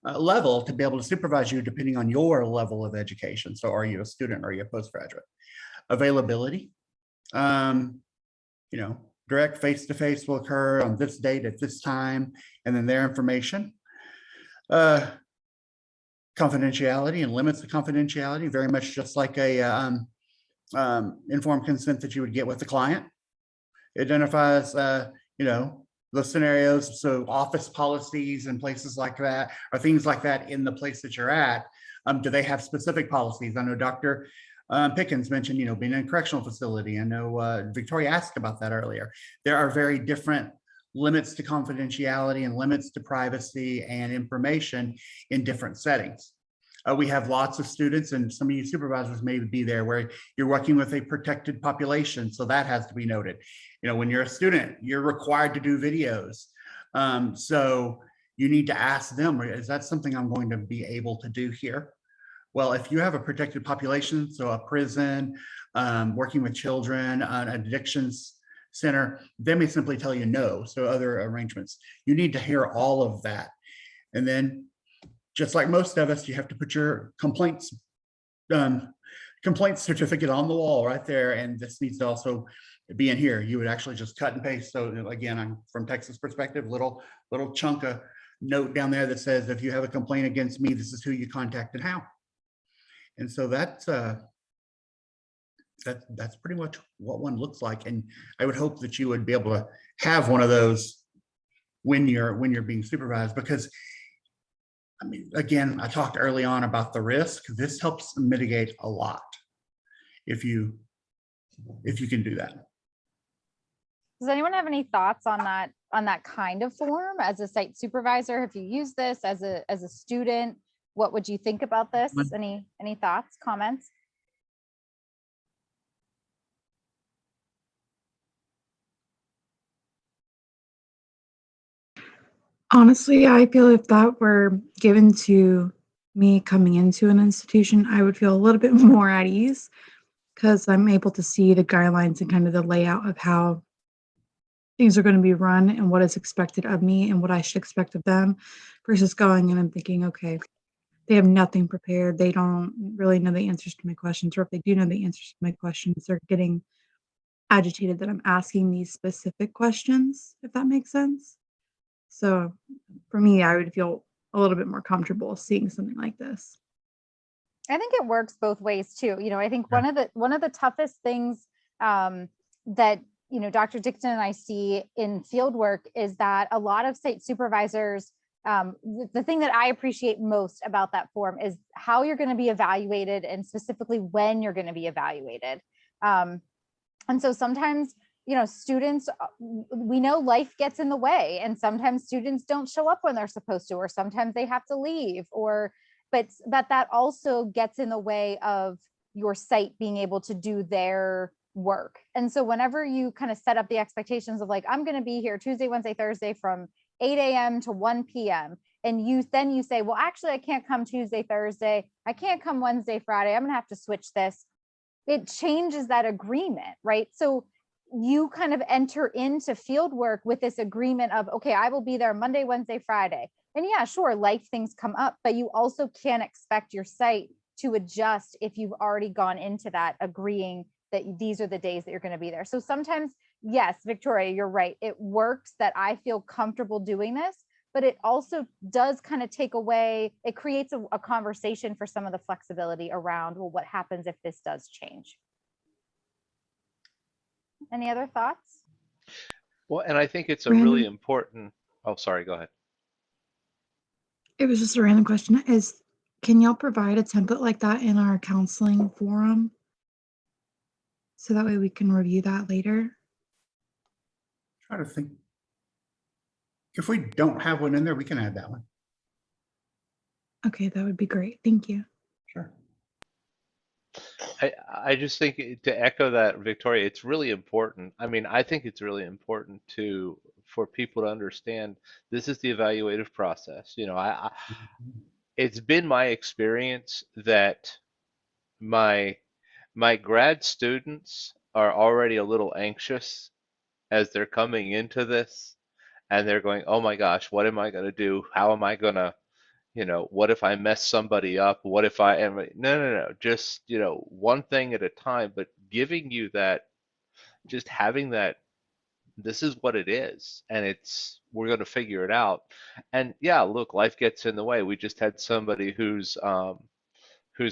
level to be able to supervise you depending on your level of education. So are you a student or are you a postgraduate? Availability, direct face-to-face will occur on this date at this time, and then their information. Confidentiality and limits of confidentiality, very much just like a informed consent that you would get with the client. It identifies, the scenarios, so office policies and places like that, or things like that in the place that you're at. Do they have specific policies? I know Dr. Pickens mentioned, being in a correctional facility. I know Victoria asked about that earlier. There are very different limits to confidentiality and limits to privacy and information in different settings. We have lots of students, and some of you supervisors may be there, where you're working with a protected population. So that has to be noted. When you're a student, you're required to do videos. So you need to ask them, is that something I'm going to be able to do here? Well, if you have a protected population, so a prison, working with children, an addictions center, they may simply tell you no. So other arrangements, you need to hear all of that. And then, just like most of us, you have to put your complaint certificate on the wall right there. And this needs to also be in here. You would actually just cut and paste. So again, I'm from Texas perspective, little chunk of note down there that says, if you have a complaint against me, this is who you contact and how. And so that's pretty much what one looks like. And I would hope that you would be able to have one of those when you're being supervised, because again, I talked early on about the risk. This helps mitigate a lot if you can do that. Does anyone have any thoughts on that kind of form as a site supervisor? If you use this as a student, what would you think about this? Any thoughts, comments? Honestly, I feel if that were given to me coming into an institution, I would feel a little bit more at ease, because I'm able to see the guidelines and kind of the layout of how things are going to be run and what is expected of me and what I should expect of them, versus going in and thinking, okay, they have nothing prepared. They don't really know the answers to my questions, or if they do know the answers to my questions, they're getting agitated that I'm asking these specific questions, if that makes sense. So for me, I would feel a little bit more comfortable seeing something like this. I think it works both ways too. I think one of the toughest things that Dr. Dixon and I see in field work is that a lot of site supervisors, the thing that I appreciate most about that form is how you're going to be evaluated, and specifically when you're going to be evaluated. And so sometimes, students, we know life gets in the way, and sometimes students don't show up when they're supposed to, or sometimes they have to leave, but that also gets in the way of your site being able to do their work. And so whenever you kind of set up the expectations of like, I'm going to be here Tuesday, Wednesday, Thursday from 8 a.m. to 1 p.m. And you say, well, actually, I can't come Tuesday, Thursday. I can't come Wednesday, Friday. I'm going to have to switch this. It changes that agreement, right? So you kind of enter into field work with this agreement of, okay, I will be there Monday, Wednesday, Friday. And yeah, sure, life things come up, but you also can't expect your site to adjust if you've already gone into that agreeing that these are the days that you're going to be there. So sometimes, yes, Victoria, you're right. It works that I feel comfortable doing this, but it also does kind of take away, it creates a conversation for some of the flexibility around, well, what happens if this does change? Any other thoughts? Well, and I think it's a Brandon? really important, oh, sorry, go ahead. It was just a random question. Can y'all provide a template like that in our counseling forum? So that way we can review that later. Try to think. If we don't have one in there, we can add that one. Okay, that would be great. Thank you. Sure. I just think to echo that, Victoria, it's really important. I mean, I think it's really important for people to understand this is the evaluative process. You know, it's been my experience that my grad students are already a little anxious as they're coming into this, and they're going, "Oh my gosh, what am I going to do? How am I going to, what if I mess somebody up? What if I am?" No. Just, one thing at a time, but giving you that, just having that, this is what it is, and we're going to figure it out. And yeah, look, life gets in the way. We just had somebody whose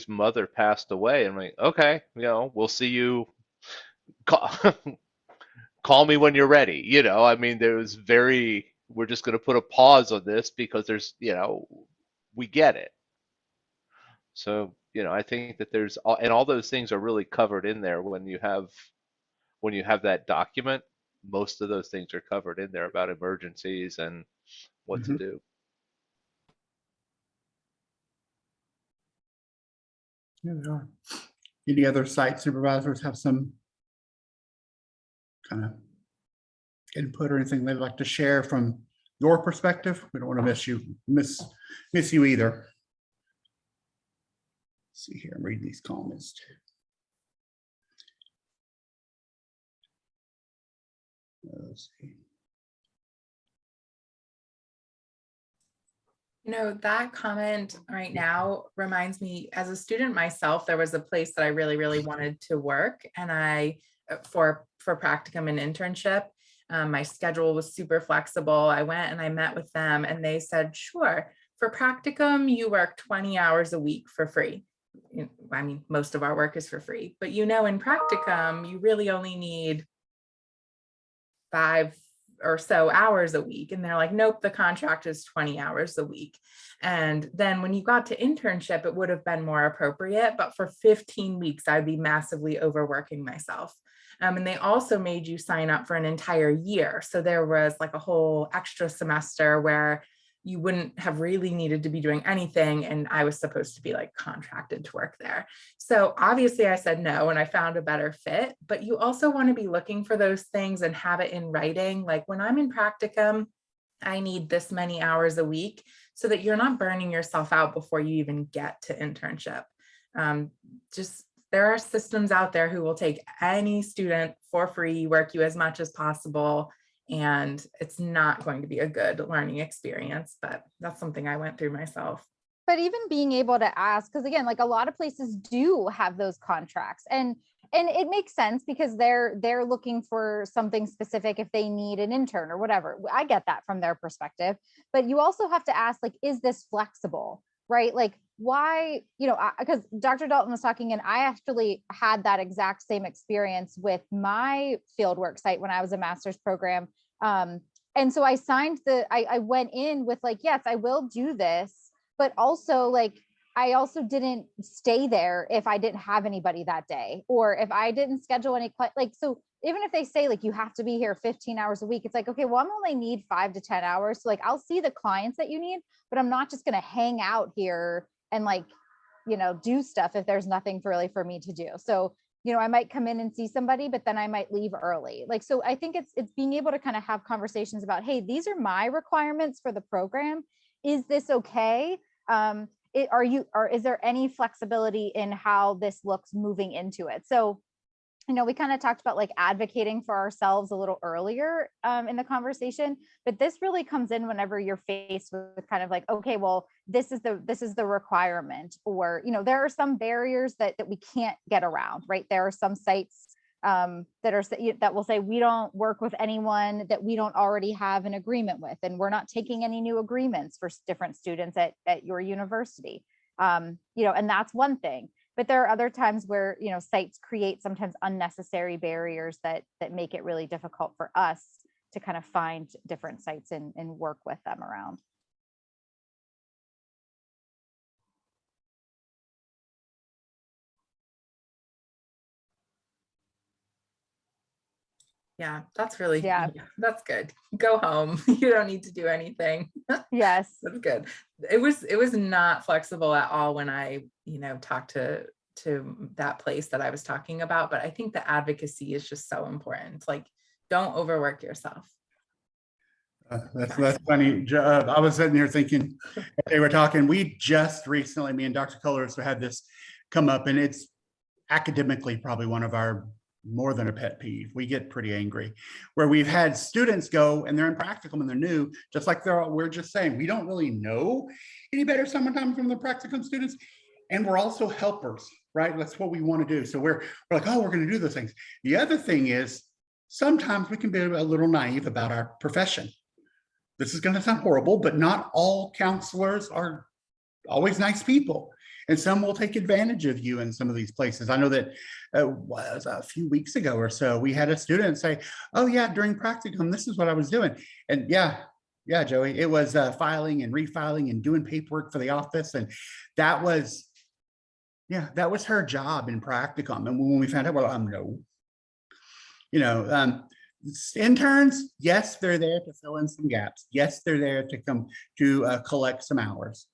mother passed away, and I'm like, okay, we'll see you. Call, call me when you're ready. I mean, we're just going to put a pause on this because we get it. So, I think that all those things are really covered in there when you have that document. Most of those things are covered in there about emergencies and what to do. Yeah, they are. Any other site supervisors have some kind of input or anything they'd like to share from your perspective? We don't want to miss you either. Let's see here, I'm reading these comments too. Let's see. That comment right now reminds me, as a student myself, there was a place that I really, really wanted to work, and for practicum and internship, my schedule was super flexible. I went and I met with them, and they said, sure, for practicum, you work 20 hours a week for free. I mean, most of our work is for free, but in practicum, you really only need 5 or so hours a week. And they're like, nope, the contract is 20 hours a week. And then when you got to internship, it would have been more appropriate, but for 15 weeks, I'd be massively overworking myself. And they also made you sign up for an entire year. So there was like a whole extra semester where you wouldn't have really needed to be doing anything. And I was supposed to be like contracted to work there. So obviously I said no, and I found a better fit, but you also want to be looking for those things and have it in writing. Like when I'm in practicum, I need this many hours a week so that you're not burning yourself out before you even get to internship. There are systems out there who will take any student for free, work you as much as possible, and it's not going to be a good learning experience, but that's something I went through myself. But even being able to ask, because again, like a lot of places do have those contracts, and it makes sense because they're looking for something specific if they need an intern or whatever. I get that from their perspective, but you also have to ask, like, is this flexible, right? Like, why, because Dr. Dalton was talking, and I actually had that exact same experience with my fieldwork site when I was a master's program. And so I I went in with like, yes, I will do this, but also like, I also didn't stay there if I didn't have anybody that day, or if I didn't schedule any, so even if they say like, you have to be here 15 hours a week, it's like, okay, well, I'm only need 5 to 10 hours. So like, I'll see the clients that you need, but I'm not just going to hang out here and like, do stuff if there's nothing for me to do. So, I might come in and see somebody, but then I might leave early. Like, so I think it's being able to kind of have conversations about, hey, these are my requirements for the program. Is this okay? Is there any flexibility in how this looks moving into it? So, we kind of talked about like advocating for ourselves a little earlier in the conversation, but this really comes in whenever you're faced with kind of like, okay, well, this is the requirement, or, there are some barriers that we can't get around, right? There are some sites that will say, we don't work with anyone that we don't already have an agreement with, and we're not taking any new agreements for different students at your university. And that's one thing. But there are other times where, sites create sometimes unnecessary barriers that make it really difficult for us to kind of find different sites and work with them around. Yeah, that's really, Yeah. that's good. Go home. You don't need to do anything. Yes. That's good. It was not flexible at all when I, talked to that place that I was talking about, but I think the advocacy is just so important. Like, don't overwork yourself. That's funny. I was sitting here thinking, they were talking, we just recently, me and Dr. Colors had this come up, and it's academically probably one of our more than a pet peeve. We get pretty angry where we've had students go and they're in practicum and they're new, just like we're just saying, we don't really know any better sometimes from the practicum students. And we're also helpers, right? That's what we want to do. So we're like, oh, we're going to do those things. The other thing is sometimes we can be a little naive about our profession. This is going to sound horrible, but not all counselors are always nice people. And some will take advantage of you in some of these places. I know that was a few weeks ago or so, we had a student say, oh yeah, during practicum, this is what I was doing. And yeah, Joey, it was filing and refiling and doing paperwork for the office. And that was her job in practicum. And when we found out, well, no. Interns, yes, they're there to fill in some gaps. Yes, they're there to come to collect some hours,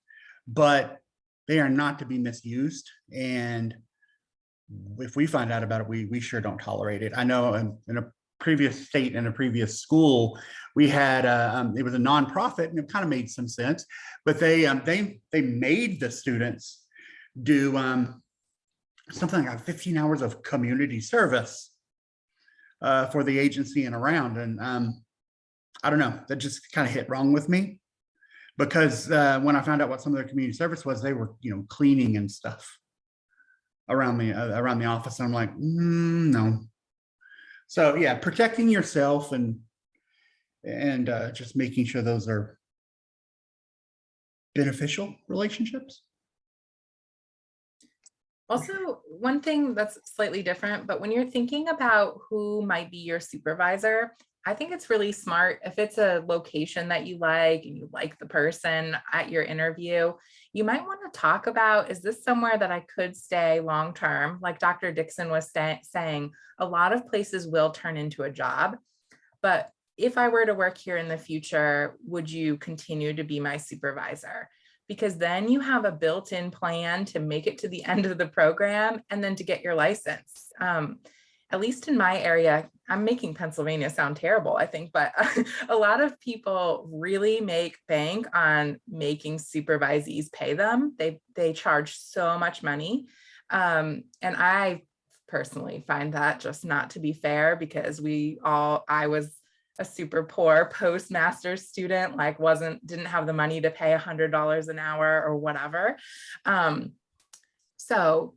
but they are not to be misused. And if we find out about it, we sure don't tolerate it. I know in a previous state, in a previous school, we had it was a nonprofit, and it kind of made some sense, but they made the students do something like 15 hours of community service for the agency and around. And I don't know, that just kind of hit wrong with me, because when I found out what some of their community service was, they were, cleaning and stuff around the office. And I'm like, no. So yeah, protecting yourself and just making sure those are beneficial relationships. Also, one thing that's slightly different, but when you're thinking about who might be your supervisor, I think it's really smart if it's a location that you like and you like the person at your interview, you might want to talk about, is this somewhere that I could stay long term? Like Dr. Dixon was saying, a lot of places will turn into a job, but if I were to work here in the future, would you continue to be my supervisor? Because then you have a built-in plan to make it to the end of the program and then to get your license. At least in my area, I'm making Pennsylvania sound terrible, I think, but a lot of people really make bank on making supervisees pay them. They charge so much money. And I personally find that just not to be fair, because I was a super poor postmaster's student, like didn't have the money to pay $100 an hour or whatever. So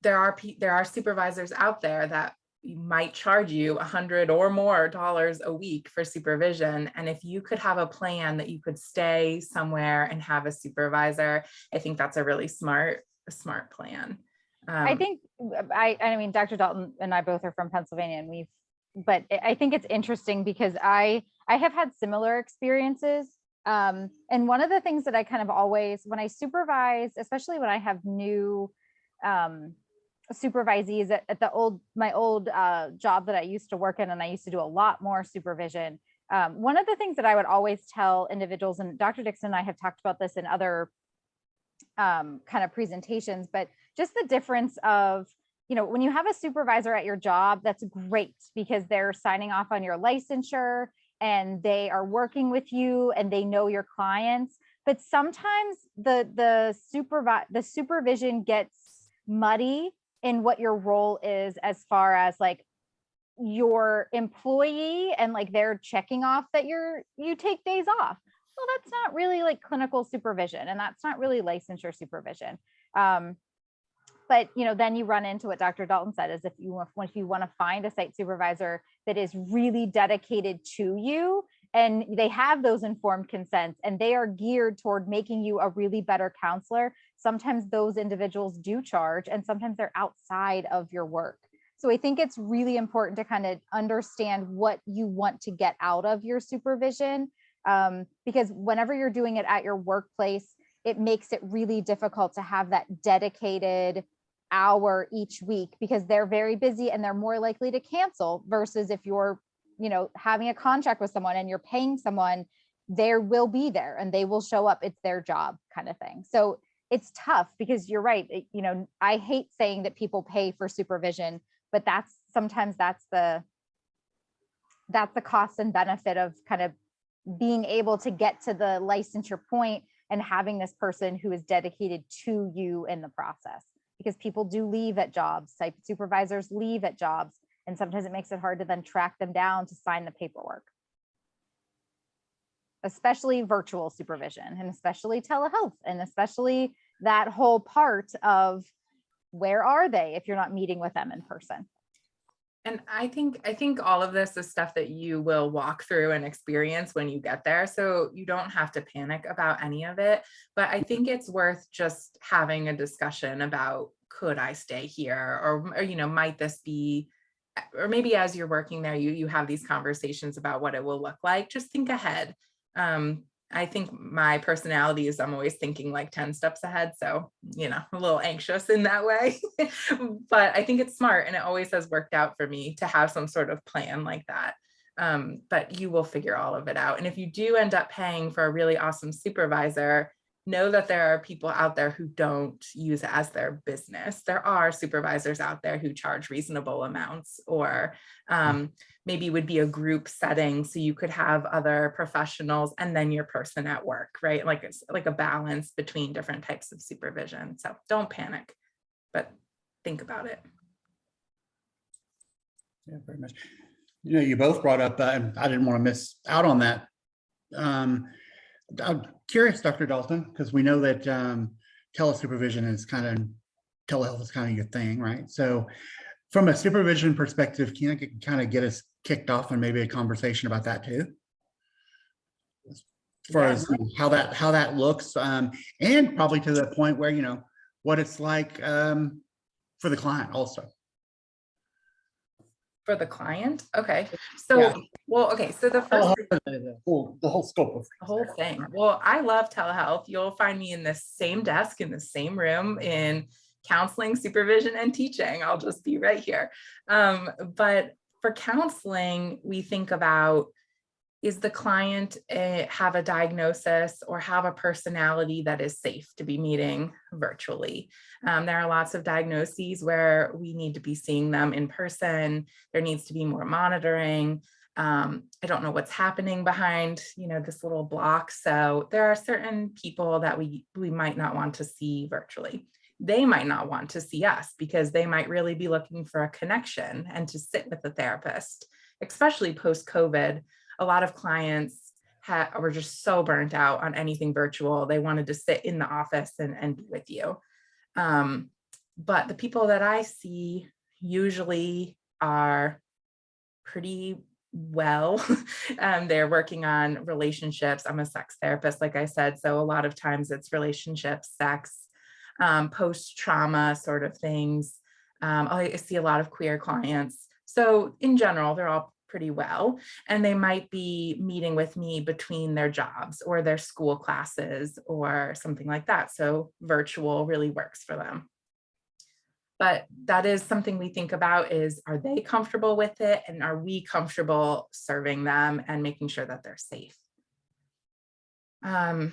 there are supervisors out there that might charge you $100 or more a week for supervision. And if you could have a plan that you could stay somewhere and have a supervisor, I think that's a really smart plan. I think I mean, Dr. Dalton and I both are from Pennsylvania, and but I think it's interesting because I have had similar experiences. And one of the things that I kind of always, when I supervise, especially when I have new supervisees at my old job that I used to work in, and I used to do a lot more supervision. One of the things that I would always tell individuals, and Dr. Dixon and I have talked about this in other kind of presentations, but just the difference of, when you have a supervisor at your job, that's great because they're signing off on your licensure and they are working with you and they know your clients. But sometimes the supervision gets muddy in what your role is, as far as like your employee and like they're checking off that you take days off. Well, that's not really like clinical supervision, and that's not really licensure supervision. But then you run into what Dr. Dalton said, is if you want to find a site supervisor that is really dedicated to you, and they have those informed consents and they are geared toward making you a really better counselor, sometimes those individuals do charge, and sometimes they're outside of your work. So I think it's really important to kind of understand what you want to get out of your supervision, because whenever you're doing it at your workplace, it makes it really difficult to have that dedicated hour each week, because they're very busy and they're more likely to cancel, versus if you're having a contract with someone and you're paying someone, there will be there and they will show up. It's their job kind of thing. So it's tough because you're right. I hate saying that people pay for supervision, but sometimes that's the cost and benefit of kind of being able to get to the licensure point and having this person who is dedicated to you in the process, because people do leave at jobs, like supervisors leave at jobs, and sometimes it makes it hard to then track them down to sign the paperwork, especially virtual supervision and especially telehealth and especially that whole part of where are they if you're not meeting with them in person. And I think all of this is stuff that you will walk through and experience when you get there. So you don't have to panic about any of it. But I think it's worth just having a discussion about, could I stay here? Or might this be, or maybe as you're working there, you have these conversations about what it will look like. Just think ahead. I think my personality is I'm always thinking like 10 steps ahead. So, a little anxious in that way, but I think it's smart and it always has worked out for me to have some sort of plan like that. But you will figure all of it out. And if you do end up paying for a really awesome supervisor, know that there are people out there who don't use it as their business. There are supervisors out there who charge reasonable amounts, or maybe would be a group setting. So you could have other professionals and then your person at work, right? Like it's like a balance between different types of supervision. So don't panic, but think about it. Yeah, very much. You both brought up, and I didn't want to miss out on that. I'm curious, Dr. Dalton, because we know that telesupervision is telehealth is kind of your thing, right? So from a supervision perspective, can you kind of get us kicked off and maybe a conversation about that too? As far as how that looks, and probably to the point where, what it's like for the client also. For the client? Okay. So, yeah. Well, okay. So the first, the whole scope of the whole thing. Well, I love telehealth. You'll find me in the same desk, in the same room, in counseling, supervision, and teaching. I'll just be right here. But for counseling, we think about, is the client have a diagnosis or have a personality that is safe to be meeting virtually? There are lots of diagnoses where we need to be seeing them in person. There needs to be more monitoring. I don't know what's happening behind, this little block. So there are certain people that we might not want to see virtually. They might not want to see us because they might really be looking for a connection and to sit with a therapist, especially post-COVID. A lot of clients were just so burnt out on anything virtual. They wanted to sit in the office and be with you. But the people that I see usually are pretty well. They're working on relationships. I'm a sex therapist, like I said. So a lot of times it's relationships, sex, post-trauma sort of things. I see a lot of queer clients. So in general, they're all pretty well, and they might be meeting with me between their jobs or their school classes or something like that. So virtual really works for them. But that is something we think about, is, are they comfortable with it? And are we comfortable serving them and making sure that they're safe? I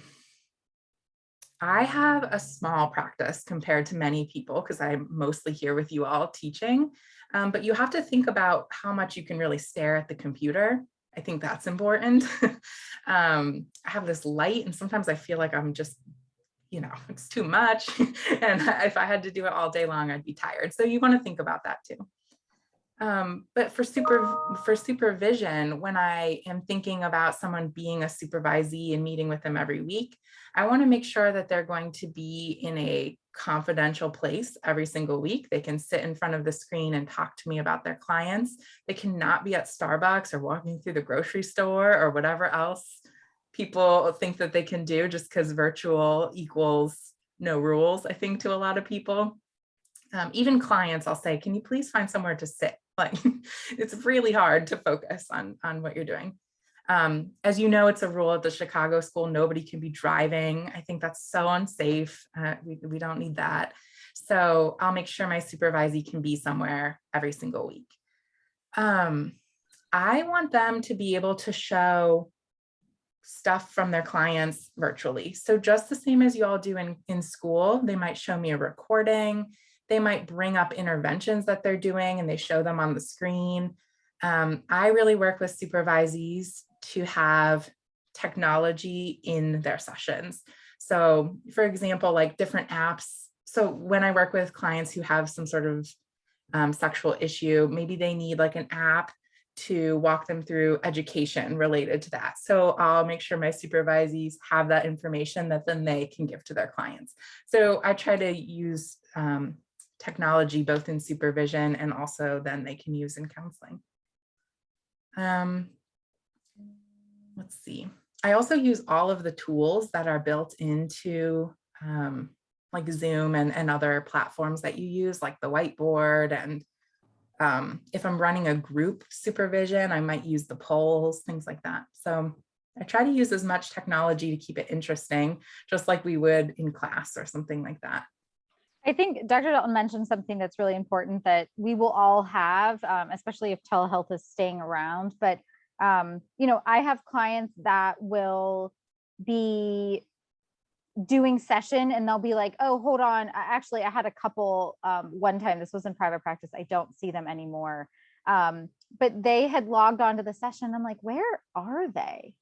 have a small practice compared to many people because I'm mostly here with you all teaching. But you have to think about how much you can really stare at the computer. I think that's important. I have this light and sometimes I feel like I'm just, it's too much. And if I had to do it all day long, I'd be tired. So you want to think about that too. But for supervision, when I am thinking about someone being a supervisee and meeting with them every week, I want to make sure that they're going to be in a confidential place every single week. They can sit in front of the screen and talk to me about their clients. They cannot be at Starbucks or walking through the grocery store or whatever else people think that they can do, just because virtual equals no rules, I think, to a lot of people. Even clients, I'll say, can you please find somewhere to sit? Like, it's really hard to focus on what you're doing. As you know, it's a rule at the Chicago school, nobody can be driving. I think that's so unsafe. We don't need that. So I'll make sure my supervisee can be somewhere every single week. I want them to be able to show stuff from their clients virtually. So just the same as you all do in school, they might show me a recording. They might bring up interventions that they're doing and they show them on the screen. I really work with supervisees to have technology in their sessions. So for example, like different apps. So when I work with clients who have some sort of sexual issue, maybe they need like an app to walk them through education related to that. So I'll make sure my supervisees have that information that then they can give to their clients. So I try to use technology both in supervision and also then they can use in counseling. Let's see. I also use all of the tools that are built into like Zoom and other platforms that you use, like the whiteboard. And if I'm running a group supervision, I might use the polls, things like that. So I try to use as much technology to keep it interesting, just like we would in class or something like that. I think Dr. Dalton mentioned something that's really important that we will all have, especially if telehealth is staying around. But, you know, I have clients that will be doing session and they'll be like, oh, hold on. Actually, I had a couple one time, this was in private practice. I don't see them anymore. But they had logged on to the session. I'm like, where are they?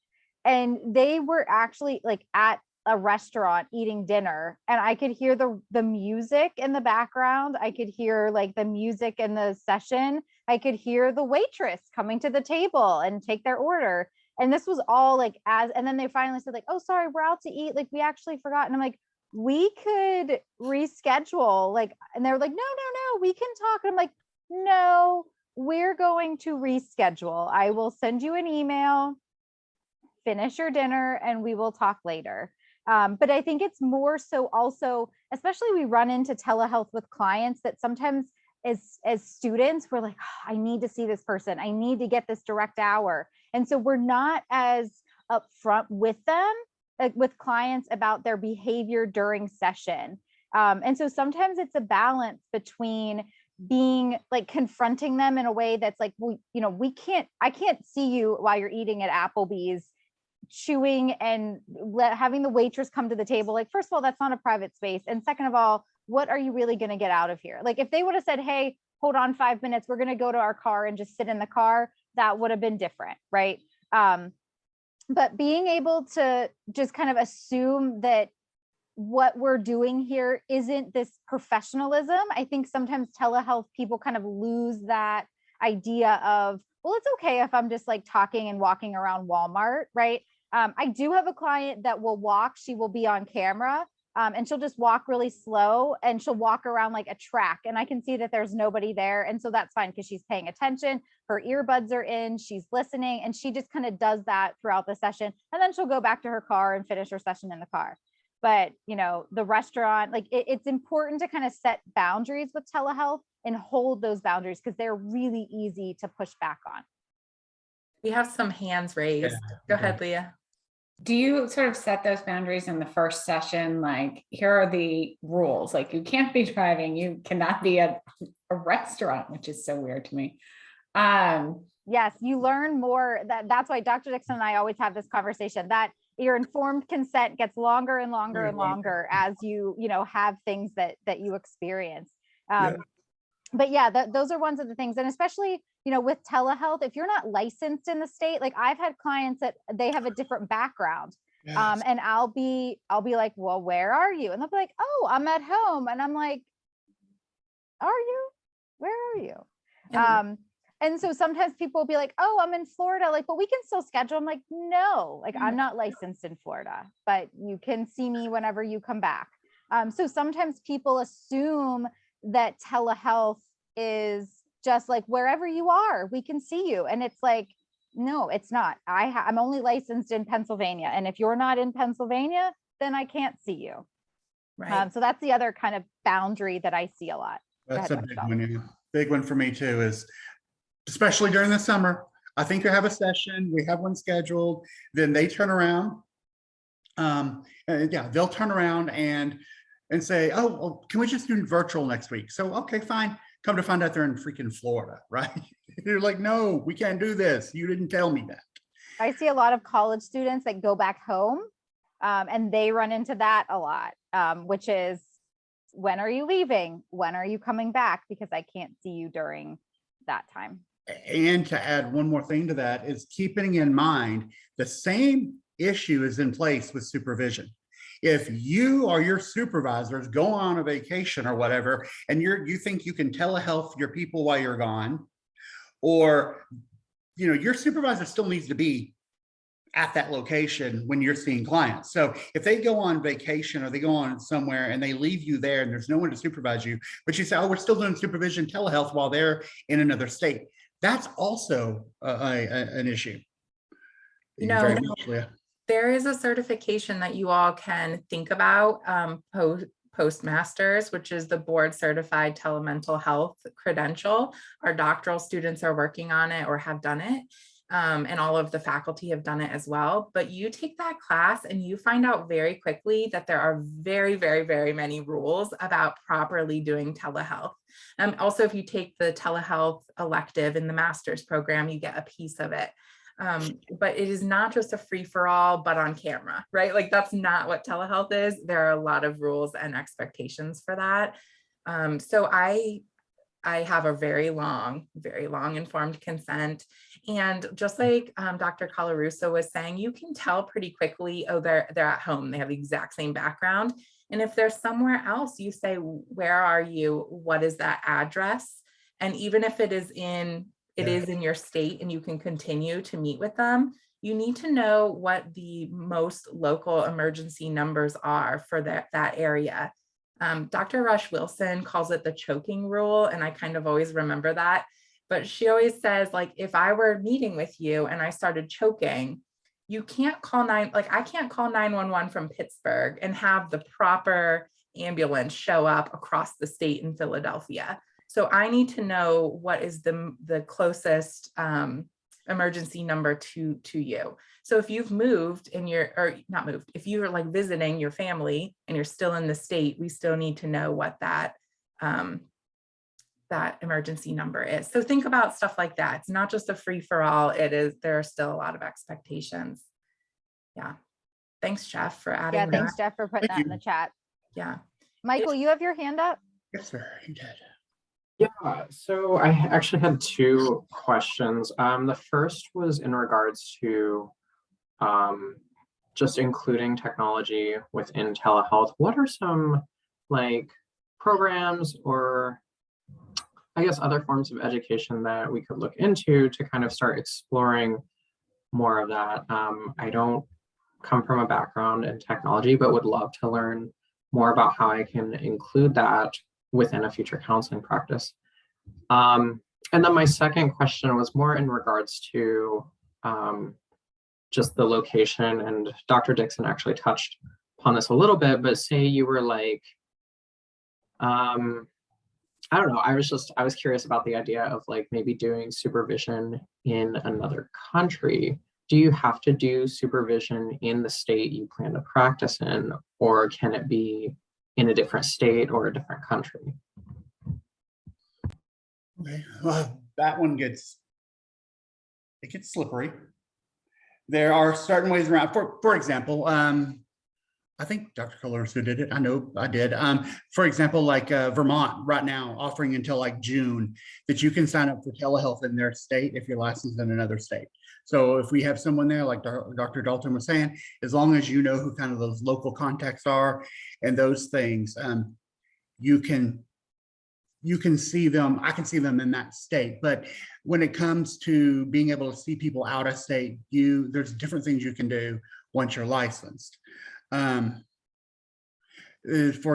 And they were actually like at a restaurant eating dinner, and I could hear the music in the background. I could hear like the music in the session. I could hear the waitress coming to the table and take their order. And this was all like and then they finally said like, oh, sorry, we're out to eat. Like we actually forgot. And I'm like, we could reschedule. Like, and they were like, no, we can talk. And I'm like, no, we're going to reschedule. I will send you an email, finish your dinner, and we will talk later. But I think it's more so also, especially we run into telehealth with clients that sometimes as students, we're like, oh, I need to see this person. I need to get this direct hour. And so we're not as upfront with them, like with clients about their behavior during session. And so sometimes it's a balance between being like confronting them in a way that's like, well, you know, I can't see you while you're eating at Applebee's, chewing and having the waitress come to the table. Like, first of all, that's not a private space. And second of all, what are you really going to get out of here? Like if they would have said, hey, hold on 5 minutes, we're going to go to our car and just sit in the car, that would have been different, right? But being able to just kind of assume that what we're doing here isn't this professionalism. I think sometimes telehealth people kind of lose that idea of, well, it's okay if I'm just like talking and walking around Walmart, right? I do have a client that will walk, she will be on camera, and she'll just walk really slow and she'll walk around like a track, and I can see that there's nobody there. And so that's fine because she's paying attention, her earbuds are in, she's listening, and she just kind of does that throughout the session. And then she'll go back to her car and finish her session in the car. But, you know, the restaurant, like it's important to kind of set boundaries with telehealth and hold those boundaries because they're really easy to push back on. We have some hands raised. Yeah. Go ahead, Leah. Do you sort of set those boundaries in the first session? Like, here are the rules. Like, you can't be driving. You cannot be at a restaurant, which is so weird to me. Yes, you learn more. That's why Dr. Dixon and I always have this conversation that your informed consent gets longer and longer and longer as you have things that you experience. But yeah, those are ones of the things. And especially, with telehealth, if you're not licensed in the state, like I've had clients that they have a different background. Yes. And I'll be like, well, where are you? And they'll be like, oh, I'm at home. And I'm like, are you? Where are you? And so sometimes people will be like, oh, I'm in Florida, like, but we can still schedule. I'm like, no, like I'm not licensed in Florida, but you can see me whenever you come back. So sometimes people assume that telehealth is just like wherever you are, we can see you. And it's like, no, it's not. I'm only licensed in Pennsylvania. And if you're not in Pennsylvania, then I can't see you. Right. So that's the other kind of boundary that I see a lot. That's a big one. Yeah. Big one for me too, is especially during the summer. I think you have a session, we have one scheduled, then they turn around. They'll turn around and say, oh, well, can we just do virtual next week? So, okay, fine. Come to find out they're in freaking Florida, right? You're like, no, we can't do this. You didn't tell me that. I see a lot of college students that go back home and they run into that a lot, which is, when are you leaving? When are you coming back? Because I can't see you during that time. And to add one more thing to that is keeping in mind the same issue is in place with supervision. If you or your supervisors go on a vacation or whatever, and you think you can telehealth your people while you're gone, or your supervisor still needs to be at that location when you're seeing clients. So if they go on vacation or they go on somewhere and they leave you there and there's no one to supervise you, but you say, oh, we're still doing supervision telehealth while they're in another state, that's also an issue. Very much, Leah. There is a certification that you all can think about, Postmasters, which is the board certified telemental health credential. Our doctoral students are working on it or have done it. And all of the faculty have done it as well. But you take that class and you find out very quickly that there are very, very, very many rules about properly doing telehealth. Also, if you take the telehealth elective in the master's program, you get a piece of it. But it is not just a free for all, but on camera, right? Like that's not what telehealth is. There are a lot of rules and expectations for that. So I have a very long informed consent. And just like Dr. Colarusso was saying, you can tell pretty quickly, oh, they're at home. They have the exact same background. And if they're somewhere else, you say, where are you? What is that address? And even if it is in your state and you can continue to meet with them, you need to know what the most local emergency numbers are for that area. Dr. Rush Wilson calls it the choking rule, and I kind of always remember that. But she always says, like, if I were meeting with you and I started choking, you can't call I can't call 911 from Pittsburgh and have the proper ambulance show up across the state in Philadelphia. So I need to know what is the closest emergency number to you. So if you've moved and if you're like visiting your family and you're still in the state, we still need to know what that emergency number is. So think about stuff like that. It's not just a free for all. There are still a lot of expectations. Yeah. Thanks, Jeff, for adding that. Yeah, thanks, Jeff, for putting that in the chat. Yeah. Michael, you have your hand up? Yes, sir. You did. Yeah, so I actually had two questions. The first was in regards to just including technology within telehealth. What are some programs or I guess other forms of education that we could look into to kind of start exploring more of that? I don't come from a background in technology, but would love to learn more about how I can include that within a future counseling practice. And then my second question was more in regards to just the location, and Dr. Dixon actually touched upon this a little bit, but say you were I don't know, I was curious about the idea of maybe doing supervision in another country. Do you have to do supervision in the state you plan to practice in, or can it be in a different state or a different country? Okay, well, that one gets slippery. There are certain ways around. For example, I think Dr. Colarusso did it. I know I did. For example, Vermont right now offering until June that you can sign up for telehealth in their state if you're licensed in another state. So if we have someone there, like Dr. Dalton was saying, as long as you know who kind of those local contacts are and those things, you can see them. I can see them in that state. But when it comes to being able to see people out of state, there's different things you can do once you're licensed. For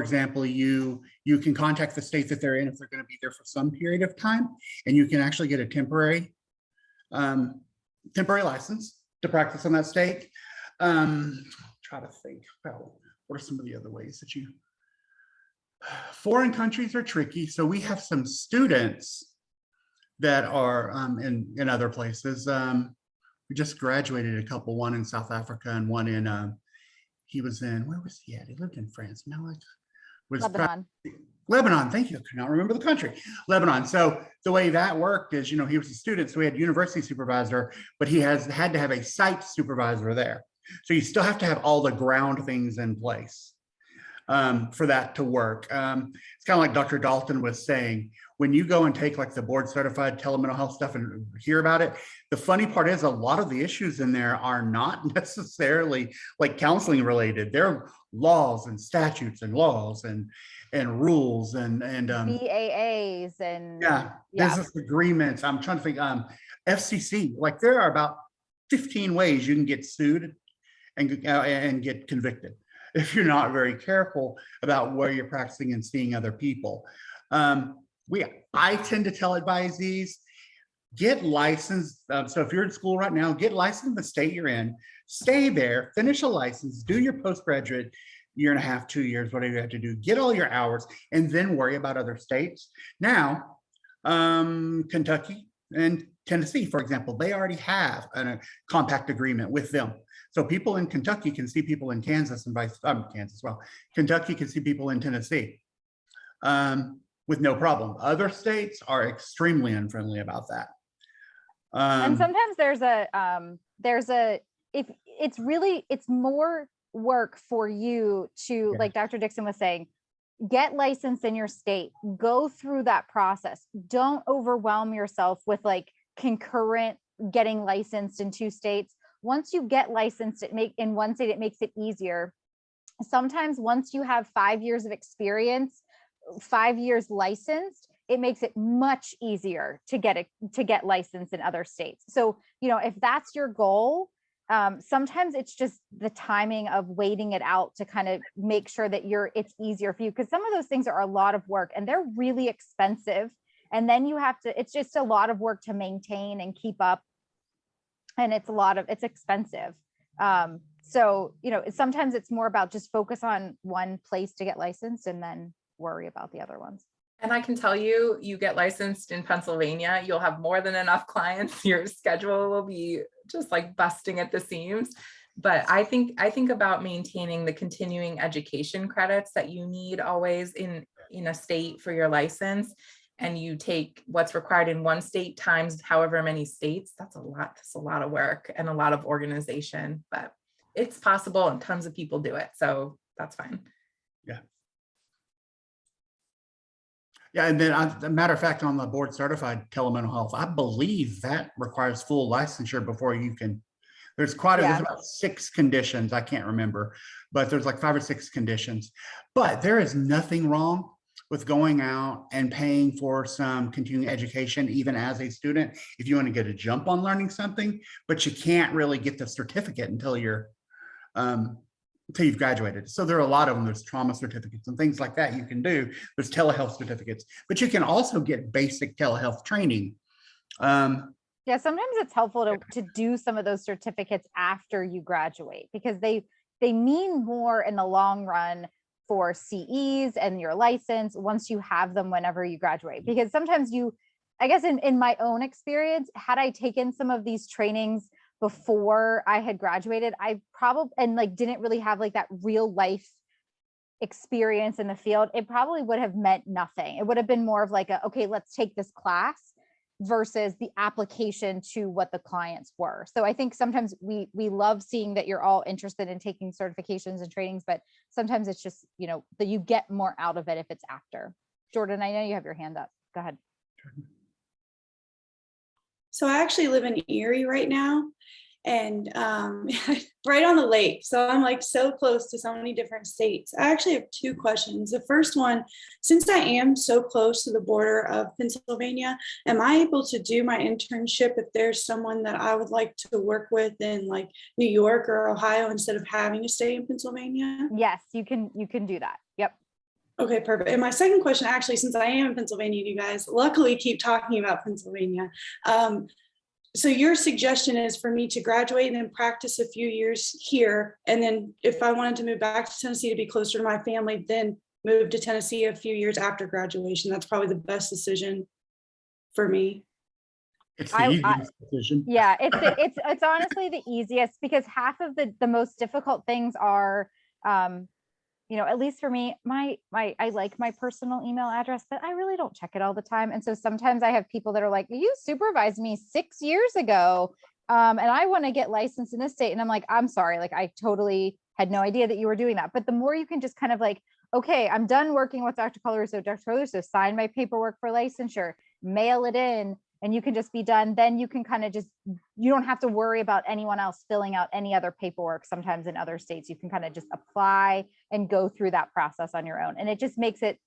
example, you can contact the state that they're in if they're going to be there for some period of time, and you can actually get a temporary license to practice in that state. Try to think about what are some of the other ways that foreign countries are tricky. So we have some students that are in other places. We just graduated a couple, one in South Africa and one in, he was in, where was he at? He lived in France. Now was Lebanon. Lebanon, thank you. I could not remember the country. Lebanon. So the way that worked is, he was a student, so we had university supervisor, but he had to have a site supervisor there. So you still have to have all the ground things in place for that to work. It's kind of like Dr. Dalton was saying, when you go and take like the board certified telemental health stuff and hear about it, the funny part is a lot of the issues in there are not necessarily like counseling related. They're laws and statutes and laws and rules and BAAs and business agreements. I'm trying to think, FCC, like there are about 15 ways you can get sued and get convicted if you're not very careful about where you're practicing and seeing other people. I tend to tell advisees, get licensed. So if you're in school right now, get licensed in the state you're in, stay there, finish a license, do your postgraduate 1.5 to 2 years, whatever you have to do, get all your hours, and then worry about other states. Now, Kentucky and Tennessee, for example, they already have a compact agreement with them. So people in Kentucky can see people in Kansas and Kentucky can see people in Tennessee with no problem. Other states are extremely unfriendly about that. And sometimes it's more work for you to, like Dr. Dixon was saying, get licensed in your state, go through that process. Don't overwhelm yourself with like concurrent getting licensed in 2 states. Once you get licensed in one state, it makes it easier. Sometimes once you have 5 years of experience, 5 years licensed, it makes it much easier to get licensed in other states. So, if that's your goal, sometimes it's just the timing of waiting it out to kind of make sure that it's easier for you, because some of those things are a lot of work and they're really expensive. And then it's just a lot of work to maintain and keep up. And it's expensive. So, sometimes it's more about just focus on one place to get licensed and then worry about the other ones. And I can tell you, you get licensed in Pennsylvania, you'll have more than enough clients. Your schedule will be just like busting at the seams. But I think about maintaining the continuing education credits that you need always in a state for your license. And you take what's required in one state times however many states. That's a lot. That's a lot of work and a lot of organization, but it's possible and tons of people do it. So that's fine. Yeah, and then as a matter of fact, on the board certified telemental health, I believe that requires full licensure before you can. There's there's about 6 conditions. I can't remember, but there's like 5 or 6 conditions. But there is nothing wrong with going out and paying for some continuing education, even as a student, if you want to get a jump on learning something, but you can't really get the certificate until you've graduated. So there are a lot of them. There's trauma certificates and things like that you can do. There's telehealth certificates, but you can also get basic telehealth training. Sometimes it's helpful to do some of those certificates after you graduate, because they mean more in the long run for CEs and your license once you have them whenever you graduate. Because sometimes I guess in my own experience, had I taken some of these trainings before I had graduated, I probably didn't really have like that real life experience in the field. It probably would have meant nothing. It would have been more of like okay, let's take this class versus the application to what the clients were. So I think sometimes we love seeing that you're all interested in taking certifications and trainings, but sometimes it's just, that you get more out of it if it's after. Jordan, I know you have your hand up. Go ahead. So I actually live in Erie right now, and right on the lake. So I'm like so close to so many different states. I actually have 2 questions. The first one, since I am so close to the border of Pennsylvania, am I able to do my internship if there's someone that I would like to work with in like New York or Ohio instead of having to stay in Pennsylvania? Yes, you can do that. Yep. Okay, perfect. And my second question, actually, since I am in Pennsylvania, you guys luckily keep talking about Pennsylvania. So your suggestion is for me to graduate and then practice a few years here. And then if I wanted to move back to Tennessee to be closer to my family, then move to Tennessee a few years after graduation. That's probably the best decision for me. It's the easiest decision. Yeah, it's honestly the easiest, because half of the most difficult things are you know, at least for me, I like my personal email address, but I really don't check it all the time. And so sometimes I have people that are like, you supervised me 6 years ago. And I want to get licensed in this state. And I'm like, I'm sorry, like I totally had no idea that you were doing that. But the more you can just kind of like, okay, I'm done working with Dr. Colarusso. Dr. Colarusso, sign my paperwork for licensure, mail it in, and you can just be done. Then you can kind of just, you don't have to worry about anyone else filling out any other paperwork. Sometimes in other states, you can kind of just apply and go through that process on your own. And it just makes it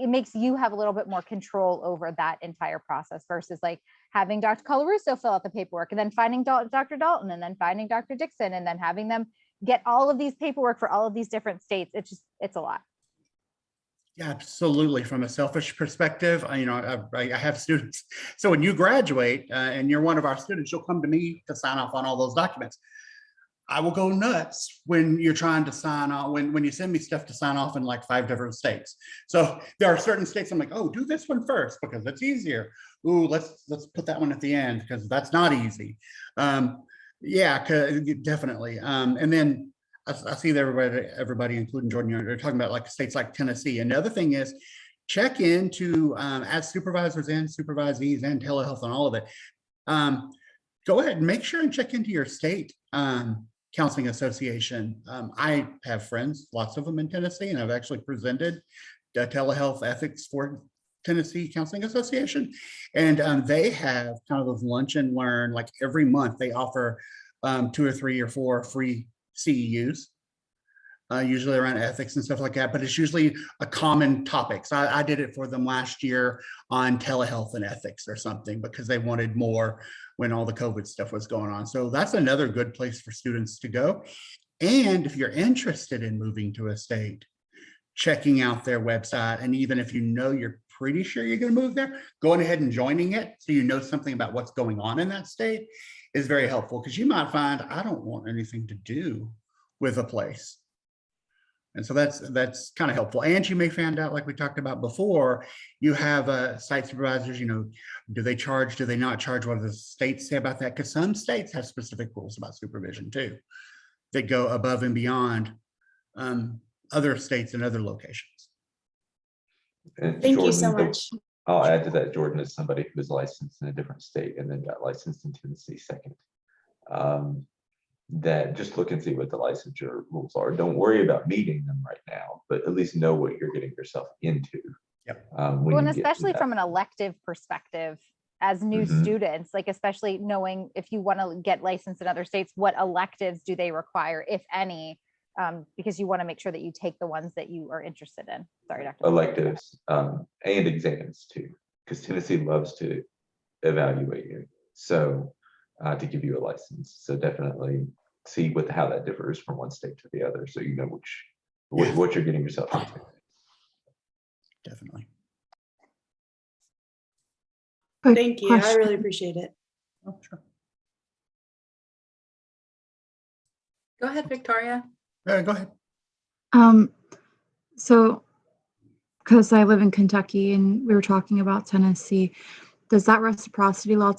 makes you have a little bit more control over that entire process versus like having Dr. Colarusso fill out the paperwork and then finding Dr. Dalton and then finding Dr. Dixon and then having them get all of these paperwork for all of these different states. It's a lot. Yeah, absolutely. From a selfish perspective, you know, I have students. So when you graduate and you're one of our students, you'll come to me to sign off on all those documents. I will go nuts when you're trying to sign off, when you send me stuff to sign off in like 5 different states. So there are certain states I'm like, oh, do this one first because it's easier. Ooh, let's put that one at the end because that's not easy. Yeah, definitely. And then I see that everybody, including Jordan, they're talking about like states like Tennessee. And the other thing is check into as supervisors and supervisees and telehealth and all of it. Go ahead and make sure and check into your state counseling association. I have friends, lots of them in Tennessee, and I've actually presented telehealth ethics for Tennessee Counseling Association. And they have kind of those lunch and learn, like every month they offer 2 or 3 or 4 free CEUs, usually around ethics and stuff like that, but it's usually a common topic. So I did it for them last year on telehealth and ethics or something because they wanted more when all the COVID stuff was going on. So that's another good place for students to go. And if you're interested in moving to a state, checking out their website, and even if you know you're pretty sure you're going to move there, going ahead and joining it so you know something about what's going on in that state is very helpful, because you might find I don't want anything to do with a place. And so that's kind of helpful. And you may find out, like we talked about before, you have site supervisors, you know, do they charge, do they not charge? What do the states say about that? Because some states have specific rules about supervision too, that go above and beyond other states and other locations. And Thank you Jordan, so much. I'll add to that, Jordan is somebody who was licensed in a different state and then got licensed in Tennessee second. That just look and see what the licensure rules are. Don't worry about meeting them right now, but at least know what you're getting yourself into. Yep. Well, and especially from an elective perspective, as new Mhm. students, like especially knowing if you want to get licensed in other states, what electives do they require, if any? Because you want to make sure that you take the ones that you are interested in. Sorry, Dr. Electives and exams too, because Tennessee loves to evaluate you. So to give you a license. So definitely see how that differs from one state to the other, so you know what you're getting yourself into. Definitely. Thank you. I really appreciate it. Oh, sure. Go ahead, Victoria. Go ahead. So because I live in Kentucky and we were talking about Tennessee, does that reciprocity law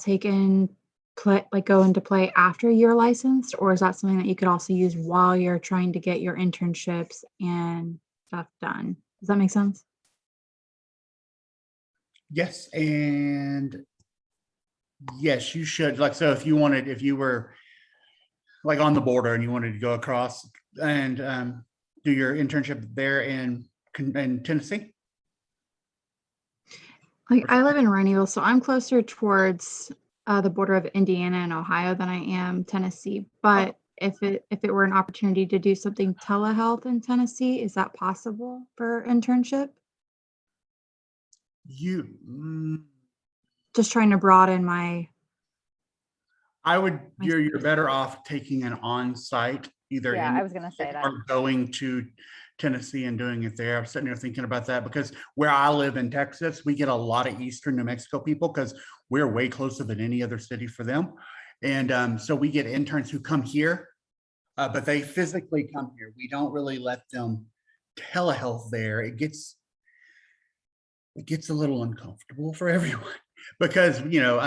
go into play after you're licensed, or is that something that you could also use while you're trying to get your internships and stuff done? Does that make sense? Yes, and yes, you should. Like, so if you were like on the border and you wanted to go across and do your internship there in Tennessee? Like, I live in Rennieville, so I'm closer towards the border of Indiana and Ohio than I am Tennessee. But if it were an opportunity to do something telehealth in Tennessee, is that possible for internship? Just trying to broaden my. You're better off taking an on-site either. Yeah, I was going to say that. Or going to Tennessee and doing it there. I'm sitting there thinking about that because where I live in Texas, we get a lot of Eastern New Mexico people because we're way closer than any other city for them. And so we get interns who come here, but they physically come here. We don't really let them telehealth there. It gets a little uncomfortable for everyone because, you know,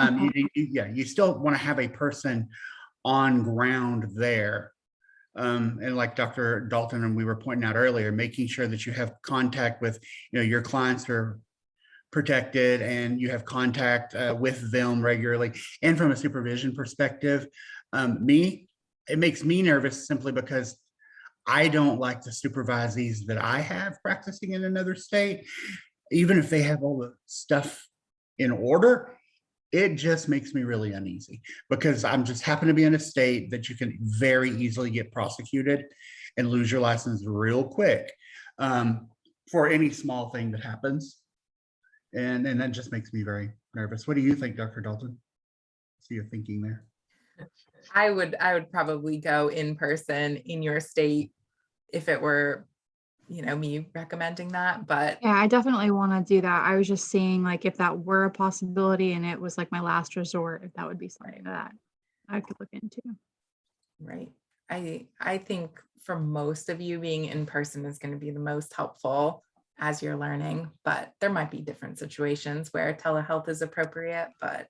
you still want to have a person on ground there. And like Dr. Dalton and we were pointing out earlier, making sure that you have contact with, your clients are protected and you have contact with them regularly. And from a supervision perspective, it makes me nervous simply because I don't like the supervisees that I have practicing in another state, even if they have all the stuff in order. It just makes me really uneasy because I'm just happen to be in a state that you can very easily get prosecuted and lose your license real quick for any small thing that happens. And that just makes me very nervous. What do you think, Dr. Dalton? See your thinking there. I would probably go in person in your state if it were, me recommending that, but Yeah, I definitely want to do that. I was just seeing like if that were a possibility and it was like my last resort, if that would be something that I could look into. right. I think for most of you, being in person is going to be the most helpful as you're learning, but there might be different situations where telehealth is appropriate, but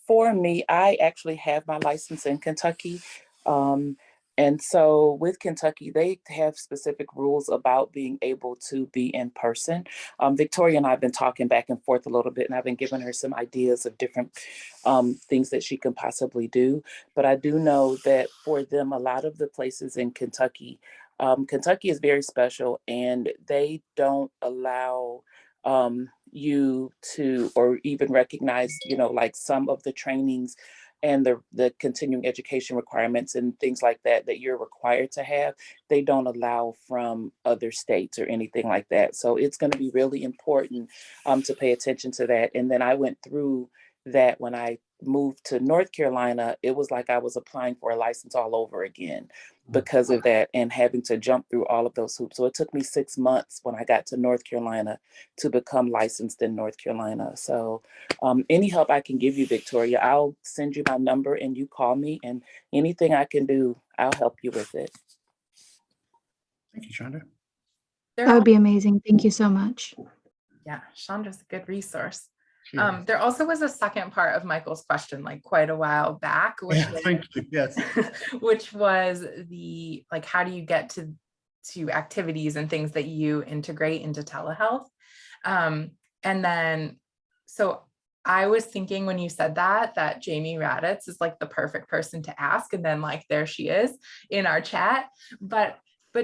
For me, I actually have my license in Kentucky. And so with Kentucky, they have specific rules about being able to be in person. Victoria and I have been talking back and forth a little bit, and I've been giving her some ideas of different things that she can possibly do. But I do know that for them, a lot of the places in Kentucky, Kentucky is very special, and they don't allow you to, or even recognize, like some of the trainings and the continuing education requirements and things like that you're required to have, they don't allow from other states or anything like that. So it's going to be really important to pay attention to that. And then I went through that when I moved to North Carolina. It was like I was applying for a license all over again because of that and having to jump through all of those hoops. So it took me 6 months when I got to North Carolina to become licensed in North Carolina. So any help I can give you, Victoria, I'll send you my number and you call me, and anything I can do, I'll help you with it. Thank you, Shonda. That would be amazing. Thank you so much. yeah, Chandra's a good resource. She is. There also was a second part of Michael's question, like quite a while back, which Yeah, thank you. Yes. which was the, like, how do you get to activities and things that you integrate into telehealth? And then, so I was thinking when you said that Jamie Raditz is like the perfect person to ask. And then like, there she is in our chat, but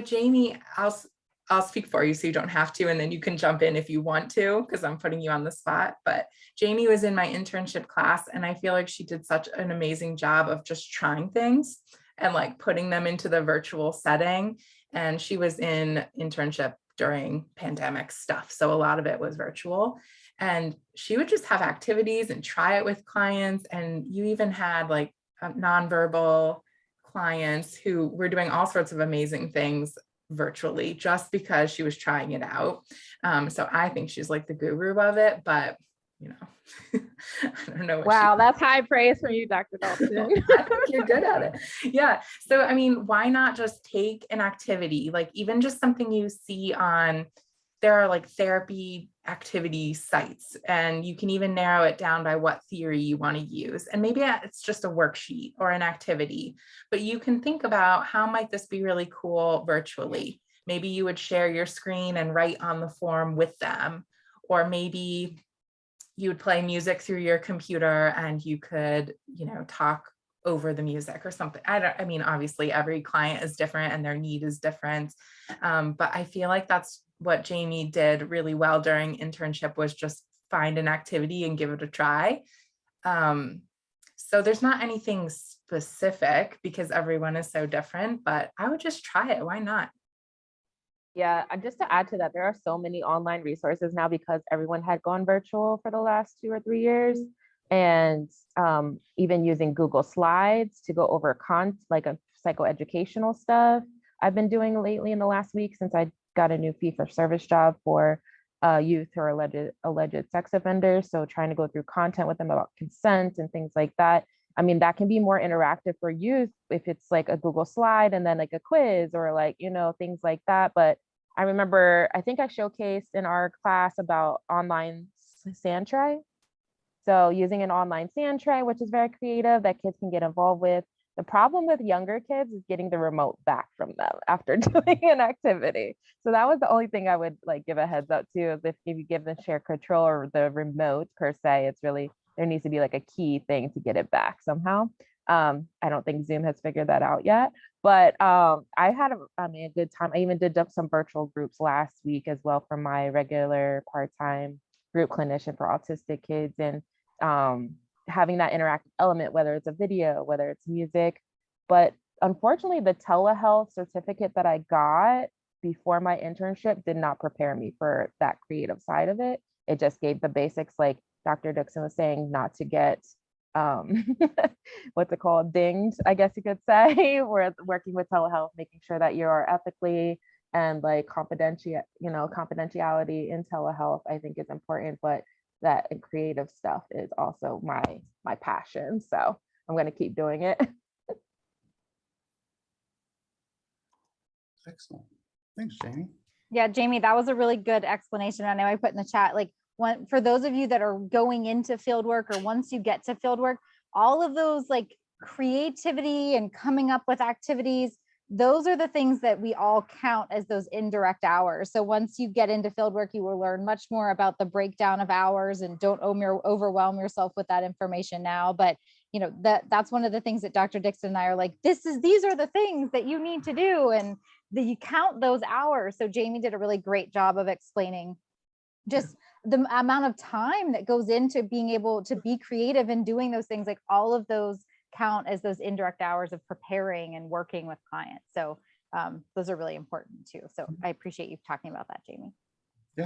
Jamie, I'll speak for you so you don't have to, and then you can jump in if you want to, because I'm putting you on the spot. But Jamie was in my internship class, and I feel like she did such an amazing job of just trying things and like putting them into the virtual setting. And she was in internship during pandemic stuff, so a lot of it was virtual. And she would just have activities and try it with clients. And you even had like nonverbal clients who were doing all sorts of amazing things virtually just because she was trying it out. So I think she's like the guru of it, but I don't know. Wow, that's high praise from you, Dr. Dalton. I think you're good at it. Yeah. So, I mean, why not just take an activity, like even just something you see on, there are like therapy activity sites, and you can even narrow it down by what theory you want to use. And maybe it's just a worksheet or an activity, but you can think about how might this be really cool virtually. Maybe you would share your screen and write on the form with them, or maybe you would play music through your computer and you could, talk over the music or something. I mean, obviously every client is different and their need is different. But I feel like that's what Jamie did really well during internship, was just find an activity and give it a try. So there's not anything specific because everyone is so different, but I would just try it. Why not? Yeah, just to add to that, there are so many online resources now because everyone had gone virtual for the last 2 or 3 years. And even using Google Slides to go over like a psychoeducational stuff I've been doing lately in the last week since I got a new fee-for-service job for youth who are alleged sex offenders. So trying to go through content with them about consent and things like that. I mean, that can be more interactive for youth if it's like a Google slide and then like a quiz or like, things like that. But I remember, I think I showcased in our class about online sand tray. So using an online sand tray, which is very creative, that kids can get involved with. The problem with younger kids is getting the remote back from them after doing an activity. So that was the only thing I would like give a heads up to, is if you give the share control or the remote per se, it's really, there needs to be like a key thing to get it back somehow. I don't think Zoom has figured that out yet, but I had a good time. I even did some virtual groups last week as well for my regular part-time group clinician for autistic kids, and having that interactive element, whether it's a video, whether it's music. But unfortunately, the telehealth certificate that I got before my internship did not prepare me for that creative side of it. It just gave the basics, like Dr. Dixon was saying, not to get what's it called, dinged, I guess you could say. We're working with telehealth, making sure that you're ethically and like confidentiality in telehealth, I think is important, but that creative stuff is also my passion. So I'm going to keep doing it. Excellent. Thanks, Jamie. Yeah, Jamie, that was a really good explanation. I know I put in the chat, like, for those of you that are going into field work, or once you get to field work, all of those like creativity and coming up with activities, those are the things that we all count as those indirect hours. So once you get into field work, you will learn much more about the breakdown of hours, and don't overwhelm yourself with that information now. But you know, that's one of the things that Dr. Dixon and I are like, these are the things that you need to do, and that you count those hours. So Jamie did a really great job of explaining just the amount of time that goes into being able to be creative and doing those things. Like all of those count as those indirect hours of preparing and working with clients. So those are really important too. So I appreciate you talking about that, Jamie.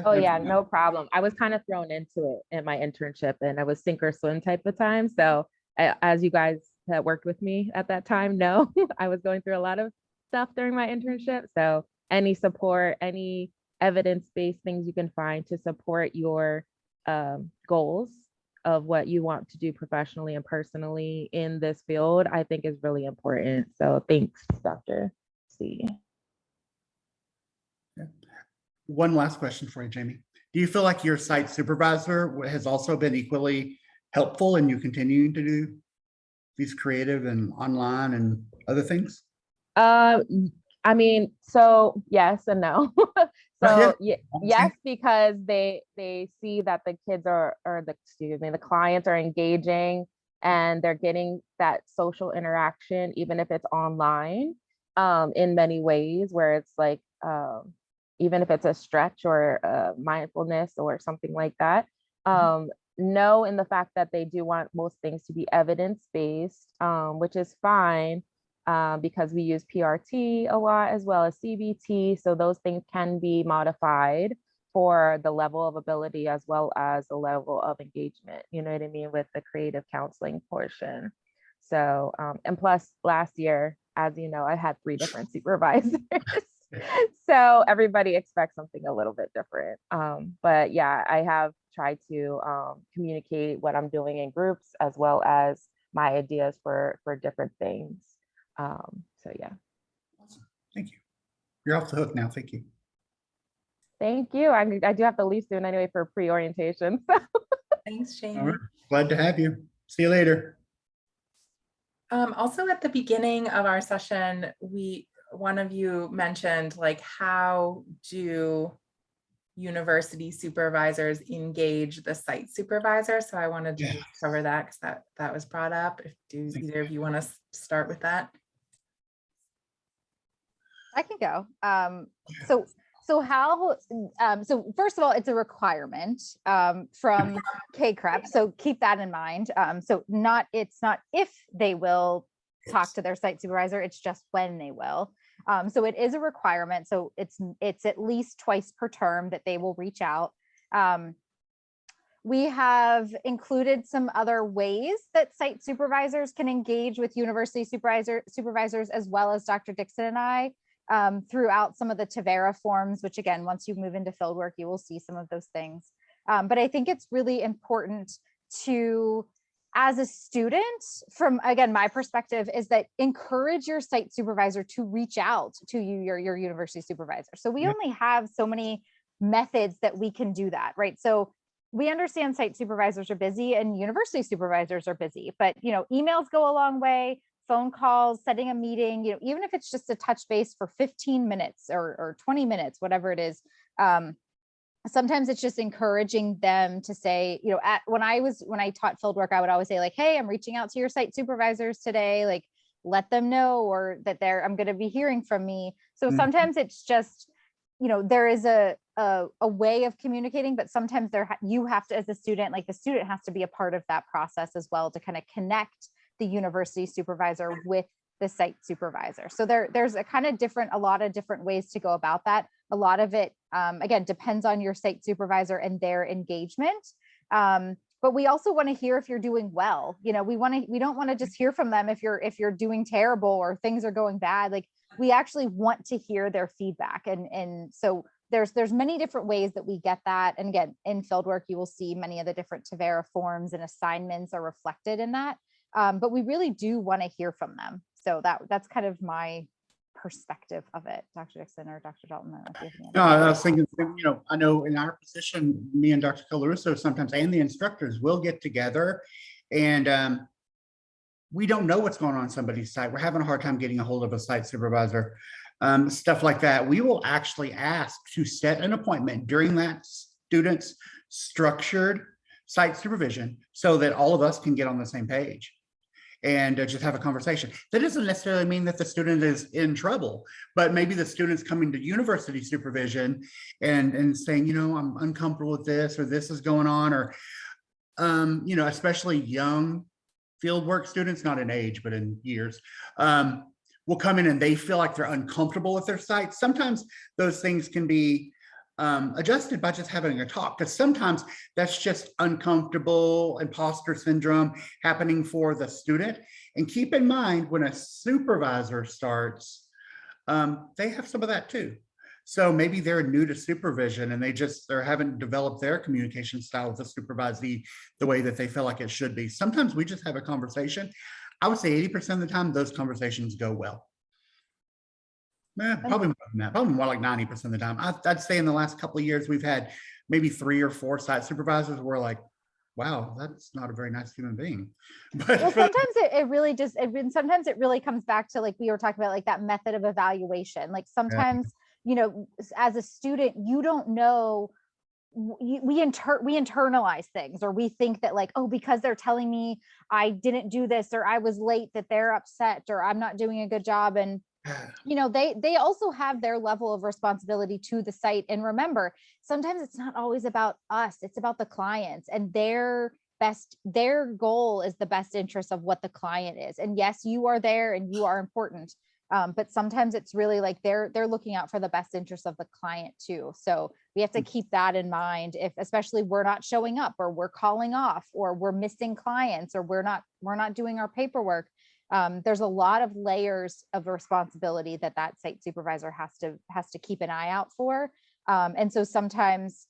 Oh yeah, no problem. I was kind of thrown into it in my internship, and I was sink or swim type of time. So as you guys that worked with me at that time know, I was going through a lot of stuff during my internship. So any support, any evidence-based things you can find to support your goals of what you want to do professionally and personally in this field, I think is really important. So thanks, Dr. C. One last question for you, Jamie. Do you feel like your site supervisor has also been equally helpful in you continuing to do these creative and online and other things? I mean, so yes and no. So yes, because they see that the kids the clients are engaging, and they're getting that social interaction, even if it's online, in many ways, where it's like, even if it's a stretch or mindfulness or something like that. No, in the fact that they do want most things to be evidence-based, which is fine. Because we use PRT a lot, as well as CBT. So those things can be modified for the level of ability as well as the level of engagement, you know what I mean, with the creative counseling portion. So, and plus last year, as you know, I had 3 different supervisors. So everybody expects something a little bit different. But yeah, I have tried to communicate what I'm doing in groups, as well as my ideas for different things. So yeah. Awesome. Thank you. You're off the hook now. Thank you. Thank you. I do have to leave soon anyway for pre-orientation. So. Thanks, Jamie. All right. Glad to have you. See you later. Also at the beginning of our session, one of you mentioned, like, how do university supervisors engage the site supervisor? So I wanted to cover that, because that was brought up. Do either of you want to start with that? I can go. So first of all, it's a requirement from KCREP. So keep that in mind. So it's not if they will talk to their site supervisor, it's just when they will. So it is a requirement. So it's at least twice per term that they will reach out. We have included some other ways that site supervisors can engage with university supervisors, as well as Dr. Dixon and I, throughout some of the Tavera forms, which again, once you move into fieldwork, you will see some of those things. But I think it's really important to, as a student, from, again, my perspective is that encourage your site supervisor to reach out to your university supervisor. So we only have so many methods that we can do that, right? So we understand site supervisors are busy and university supervisors are busy, but emails go a long way. phone calls, setting a meeting, even if it's just a touch base for 15 minutes or 20 minutes, whatever it is. Sometimes it's just encouraging them to say, when I taught field work, I would always say like, hey, I'm reaching out to your site supervisors today, like let them know, or that I'm going to be hearing from me. So sometimes it's just, there is a way of communicating, but sometimes you have to, as a student, like the student has to be a part of that process as well to kind of connect the university supervisor with the site supervisor. So there's a lot of different ways to go about that. A lot of it, again, depends on your site supervisor and their engagement. But we also want to hear if you're doing well. We don't want to just hear from them if you're doing terrible or things are going bad. Like we actually want to hear their feedback. And so there's many different ways that we get that. And again, in fieldwork, you will see many of the different Tavera forms and assignments are reflected in that. But we really do want to hear from them. So that's kind of my perspective of it. Dr. Dixon or Dr. Dalton. No, I was thinking, I know in our position, me and Dr. Colarusso sometimes, and the instructors will get together, and we don't know what's going on somebody's site. We're having a hard time getting a hold of a site supervisor, stuff like that. We will actually ask to set an appointment during that student's structured site supervision so that all of us can get on the same page and just have a conversation. That doesn't necessarily mean that the student is in trouble, but maybe the student's coming to university supervision and saying, I'm uncomfortable with this, or this is going on, or, especially young fieldwork students, not in age, but in years, will come in and they feel like they're uncomfortable with their site. Sometimes those things can be adjusted by just having a talk, because sometimes that's just uncomfortable imposter syndrome happening for the student. And keep in mind, when a supervisor starts, they have some of that too. So maybe they're new to supervision and they haven't developed their communication style with the supervisee the way that they feel like it should be. Sometimes we just have a conversation. I would say 80% of the time those conversations go well. Probably more than that, probably more like 90% of the time. I'd say in the last couple of years, we've had maybe 3 or 4 site supervisors who are like, wow, that's not a very nice human being. But well, sometimes sometimes it really comes back to, like we were talking about, like that method of evaluation. Like sometimes, as a student, you don't know, we internalize things, or we think that like, oh, because they're telling me I didn't do this, or I was late, that they're upset, or I'm not doing a good job. And they also have their level of responsibility to the site. And remember, sometimes it's not always about us, it's about the clients, and their goal is the best interest of what the client is. And yes, you are there and you are important. But sometimes it's really like they're looking out for the best interest of the client too. So we have to keep that in mind, especially we're not showing up, or we're calling off, or we're missing clients, or we're not doing our paperwork. There's a lot of layers of responsibility that site supervisor has to keep an eye out for. And so sometimes,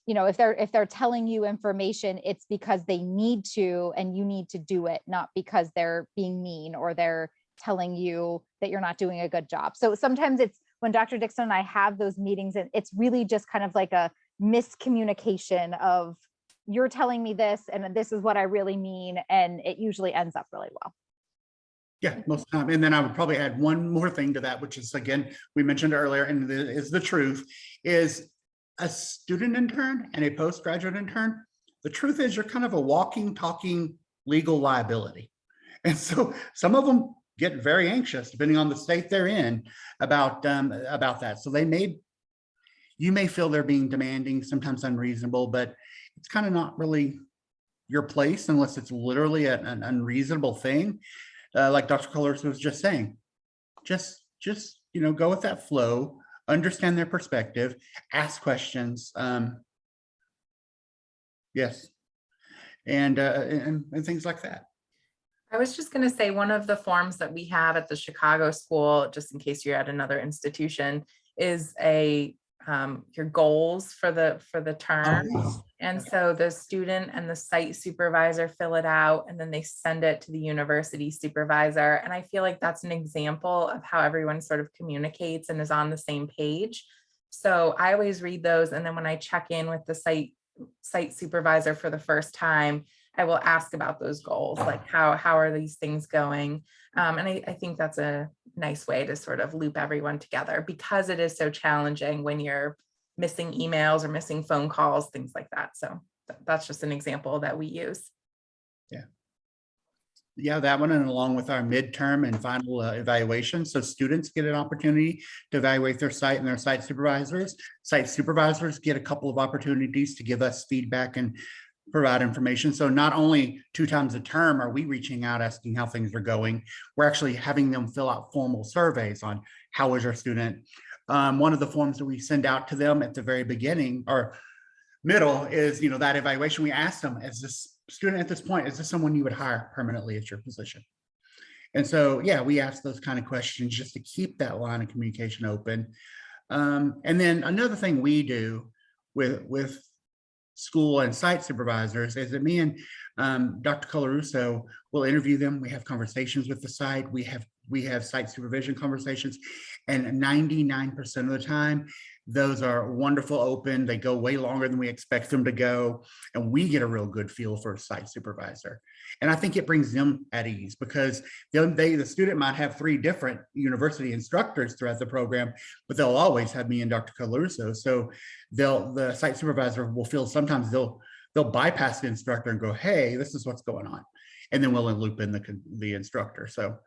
if they're telling you information, it's because they need to, and you need to do it, not because they're being mean or they're telling you that you're not doing a good job. So sometimes it's when Dr. Dixon and I have those meetings, and it's really just kind of like a miscommunication of, you're telling me this and this is what I really mean. And it usually ends up really well. Yeah, most of the time. And then I would probably add one more thing to that, which is, again, we mentioned earlier, and is the truth, is a student intern and a postgraduate intern. The truth is you're kind of a walking, talking legal liability. And so some of them get very anxious, depending on the state they're in, about that. So you may feel they're being demanding, sometimes unreasonable, but it's kind of not really your place unless it's literally an unreasonable thing. Like Dr. Cullors was just saying, just go with that flow, understand their perspective, ask questions. Yes, and things like that. I was just going to say, one of the forms that we have at the Chicago school, just in case you're at another institution, is your goals for the term. And so the student and the site supervisor fill it out, and then they send it to the university supervisor. And I feel like that's an example of how everyone sort of communicates and is on the same page. So I always read those. And then when I check in with the site supervisor for the first time, I will ask about those goals, like how are these things going? And I think that's a nice way to sort of loop everyone together, because it is so challenging when you're missing emails or missing phone calls, things like that. So that's just an example that we use. Yeah, that one, and along with our midterm and final evaluation. So students get an opportunity to evaluate their site and their site supervisors. Site supervisors get a couple of opportunities to give us feedback and provide information. So not only 2 times a term are we reaching out, asking how things are going, we're actually having them fill out formal surveys on how is our student. One of the forms that we send out to them at the very beginning or middle is, that evaluation. We ask them, as this student at this point, is this someone you would hire permanently at your position? And so, yeah, we ask those kind of questions just to keep that line of communication open. And then another thing we do with school and site supervisors is that me and Dr. Colarusso will interview them. We have conversations with the site. We have site supervision conversations, and 99% of the time, those are wonderful, open. They go way longer than we expect them to go, and we get a real good feel for a site supervisor. And I think it brings them at ease, because the student might have 3 different university instructors throughout the program, but they'll always have me and Dr. Colarusso. So the site supervisor will feel sometimes they'll bypass the instructor and go, hey, this is what's going on. And then we'll loop in the instructor. So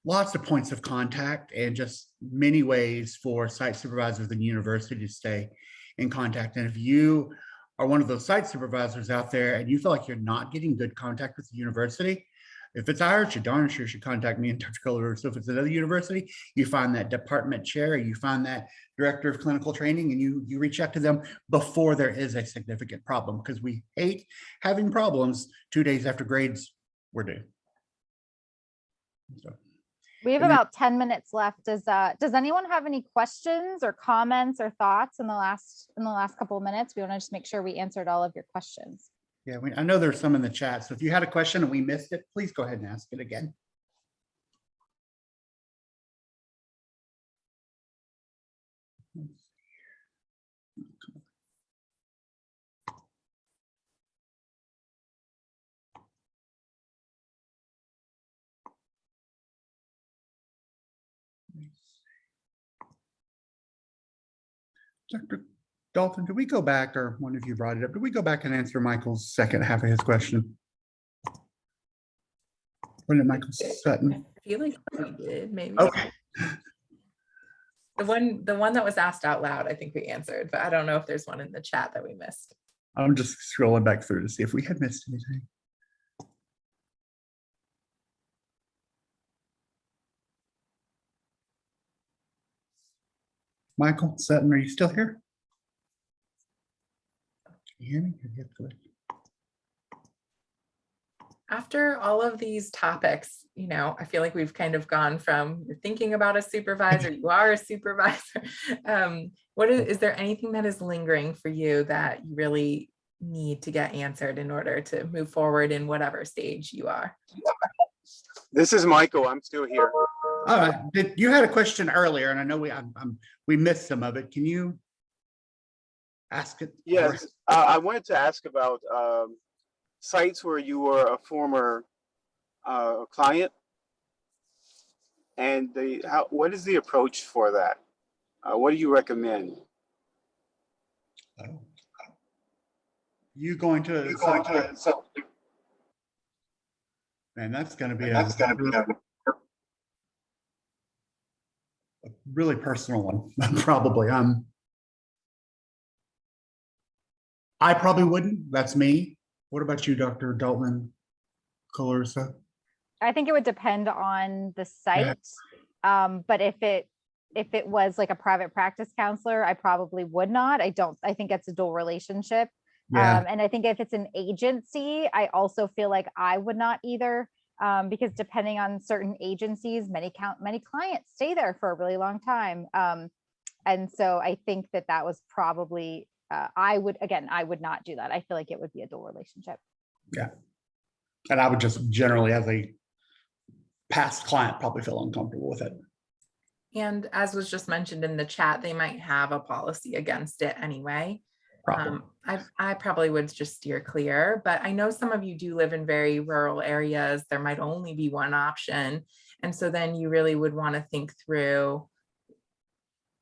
lots of points of contact and just many ways for site supervisors and university to stay in contact. And if you are one of those site supervisors out there and you feel like you're not getting good contact with the university, if it's ours, you darn sure should contact me and Dr. Colarusso. So if it's another university, you find that department chair, or you find that director of clinical training, and you reach out to them before there is a significant problem, because we hate having problems 2 days after grades were due. So. We have about 10 minutes left. Does anyone have any questions or comments or thoughts in the last couple of minutes? We want to just make sure we answered all of your questions. Yeah, I know there's some in the chat. So if you had a question and we missed it, please go ahead and ask it again. Dr. Dalton, did we go back, or one of you brought it up, did we go back and answer Michael's second half of his question? Wasn't it Michael Sutton? I feel like we did, maybe. Okay. The one that was asked out loud, I think we answered, but I don't know if there's one in the chat that we missed. I'm just scrolling back through to see if we had missed anything. Michael Sutton, are you still here? Can you hear me? After all of these topics, I feel like we've kind of gone from you're thinking about a supervisor, you are a supervisor. Is there anything that is lingering for you that you really need to get answered in order to move forward in whatever stage you are? This is Michael. I'm still here. All right. You had a question earlier, and I know we missed some of it. Can you ask it? Yes, I wanted to ask about sites where you were a former client, and what is the approach for that? What do you recommend? You going to? Man, that's going to be a really personal one, probably. I probably wouldn't. That's me. What about you, Dr. Dalton Colarusso? I think it would depend on the site. Yeah. But if it was like a private practice counselor, I probably would not. I think it's a dual relationship. Yeah. And I think if it's an agency, I also feel like I would not either, because depending on certain agencies, many clients stay there for a really long time. And so I think that was probably, I would not do that. I feel like it would be a dual relationship. Yeah. And I would just generally, as a past client, probably feel uncomfortable with it. And as was just mentioned in the chat, they might have a policy against it anyway. problem. I probably would just steer clear, but I know some of you do live in very rural areas. There might only be one option. And so then you really would want to think through,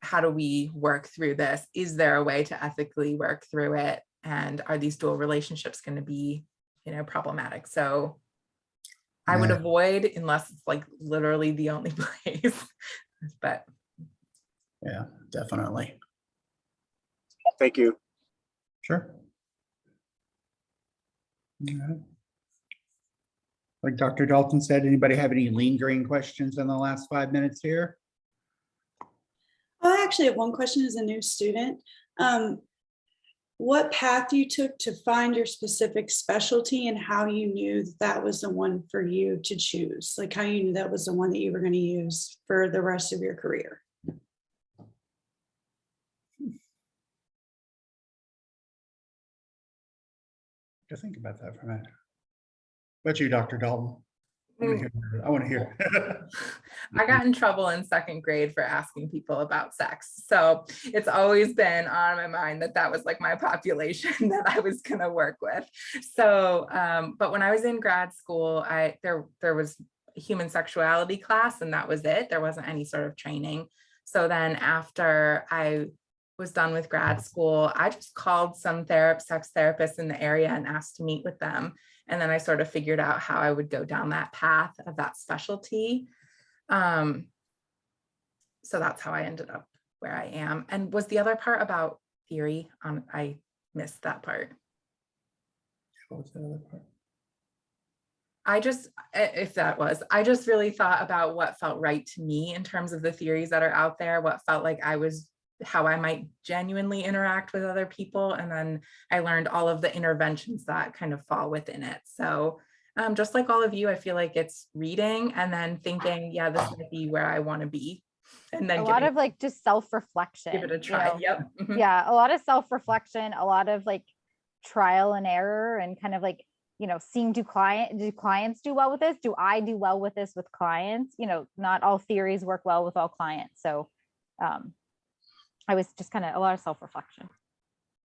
how do we work through this? Is there a way to ethically work through it? And are these dual relationships going to be, problematic? So I would avoid, unless it's like literally the only place, but. Yeah, definitely. Thank you. Sure. All right. Like Dr. Dalton said, anybody have any lingering questions in the last 5 minutes here? I actually have one question as a new student. What path you took to find your specific specialty and how you knew that was the one for you to choose? Like how you knew that was the one that you were going to use for the rest of your career? To think about that for a minute. What about you, Dr. Dalton? I want to hear. I got in trouble in 2nd grade for asking people about sex. So it's always been on my mind that was like my population that I was going to work with. So, but when I was in grad school, there was a human sexuality class, and that was it. There wasn't any sort of training. So then after I was done with grad school, I just called some sex therapists in the area and asked to meet with them. And then I sort of figured out how I would go down that path of that specialty. So that's how I ended up where I am. And was the other part about theory? I missed that part. What was the other part? I just really thought about what felt right to me in terms of the theories that are out there, what felt like how I might genuinely interact with other people. And then I learned all of the interventions that kind of fall within it. So just like all of you, I feel like it's reading and then thinking, yeah, this might be where I want to be. And then a lot of like just self-reflection. Give it a try. Yep. Mm-hmm. Yeah, a lot of self-reflection, a lot of like trial and error, and kind of like, seeing do clients do well with this? Do I do well with this with clients? Not all theories work well with all clients. So I was just kind of a lot of self-reflection.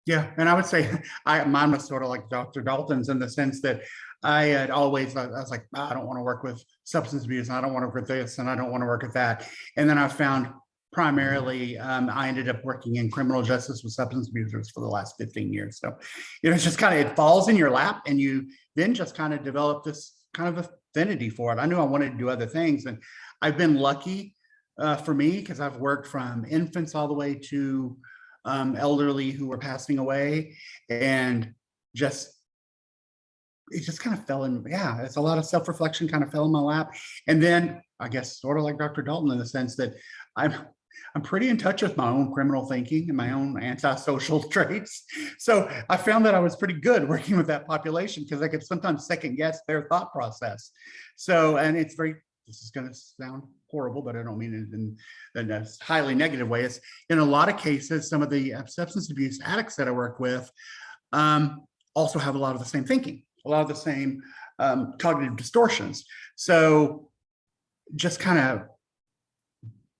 Yeah, and I would say mine was sort of like Dr. Dalton's in the sense that I was like, I don't want to work with substance abuse, and I don't want to work with this, and I don't want to work with that. And then I found primarily, I ended up working in criminal justice with substance abusers for the last 15 years. So, it's just kind of, it falls in your lap, and you then just kind of develop this kind of affinity for it. I knew I wanted to do other things, and I've been lucky for me, because I've worked from infants all the way to elderly who were passing away, and it just kind of fell in. Yeah, it's a lot of self-reflection kind of fell in my lap. And then I guess sort of like Dr. Dalton in the sense that I'm pretty in touch with my own criminal thinking and my own antisocial traits. So I found that I was pretty good working with that population, because I could sometimes second guess their thought process. So, and this is going to sound horrible, but I don't mean it in a highly negative way. It's in a lot of cases, some of the substance abuse addicts that I work with also have a lot of the same thinking, a lot of the same cognitive distortions. So just kind of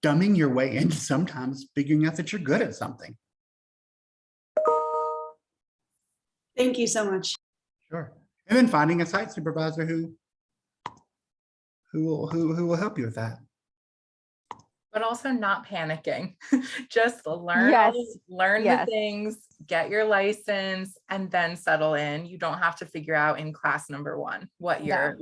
dumbing your way into sometimes figuring out that you're good at something. Thank you so much. Sure. And then finding a site supervisor who will help you with that. But also not panicking. Just learn Yes. the things, get your license, and then settle in. You don't have to figure out in class number 1 what you're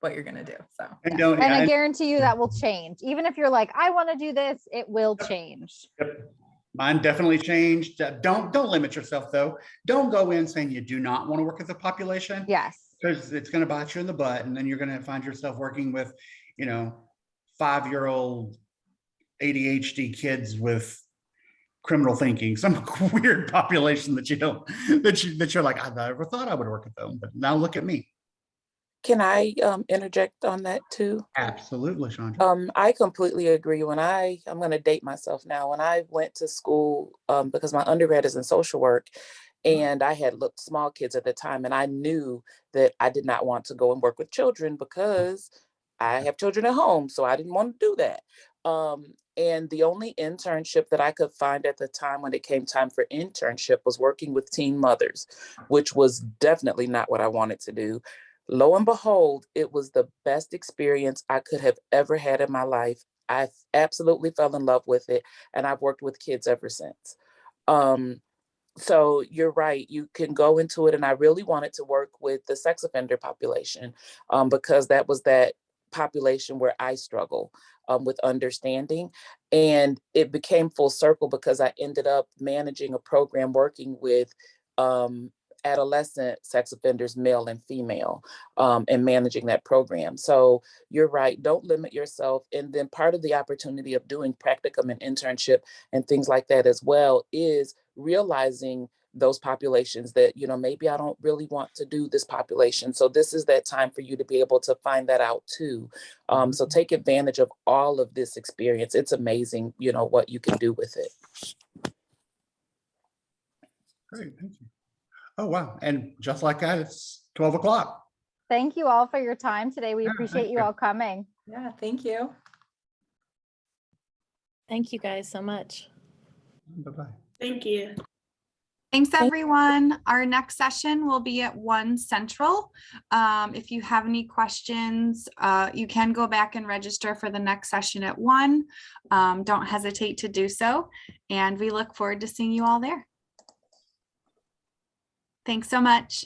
what you're gonna do. So and I guarantee you that will change. Even if you're like, I want to do this, it will change. Yep. Mine definitely changed. Don't limit yourself though. Don't go in saying you do not want to work with the population. Yes. Because it's going to bite you in the butt, and then you're going to find yourself working with, 5-year-old ADHD kids with criminal thinking, some weird population that you're like, I never thought I would work with them, but now look at me. Can I interject on that too? Absolutely, Chandra. I completely agree. I'm going to date myself now. When I went to school, because my undergrad is in social work, and I had looked small kids at the time, and I knew that I did not want to go and work with children because I have children at home, so I didn't want to do that. And the only internship that I could find at the time when it came time for internship was working with teen mothers, which was definitely not what I wanted to do. Lo and behold, it was the best experience I could have ever had in my life. I absolutely fell in love with it, and I've worked with kids ever since. So you're right, you can go into it, and I really wanted to work with the sex offender population because that was that population where I struggle with understanding. And it became full circle because I ended up managing a program working with adolescent sex offenders, male and female, and managing that program. So you're right, don't limit yourself. And then part of the opportunity of doing practicum and internship and things like that as well is realizing those populations that, you know, maybe I don't really want to do this population. So this is that time for you to be able to find that out too. So take advantage of all of this experience. It's amazing, you know, what you can do with it. Great, thank you. Oh, wow. And just like that, it's 12 o'clock. Thank you all for your time today. We Yeah, appreciate thank you you. all coming. Yeah, thank you. Thank you guys so much. Bye-bye. Thank you. Thanks, everyone. Our next session will be at 1 Central. If you have any questions, you can go back and register for the next session at 1. Don't hesitate to do so. And we look forward to seeing you all there. Thanks so much.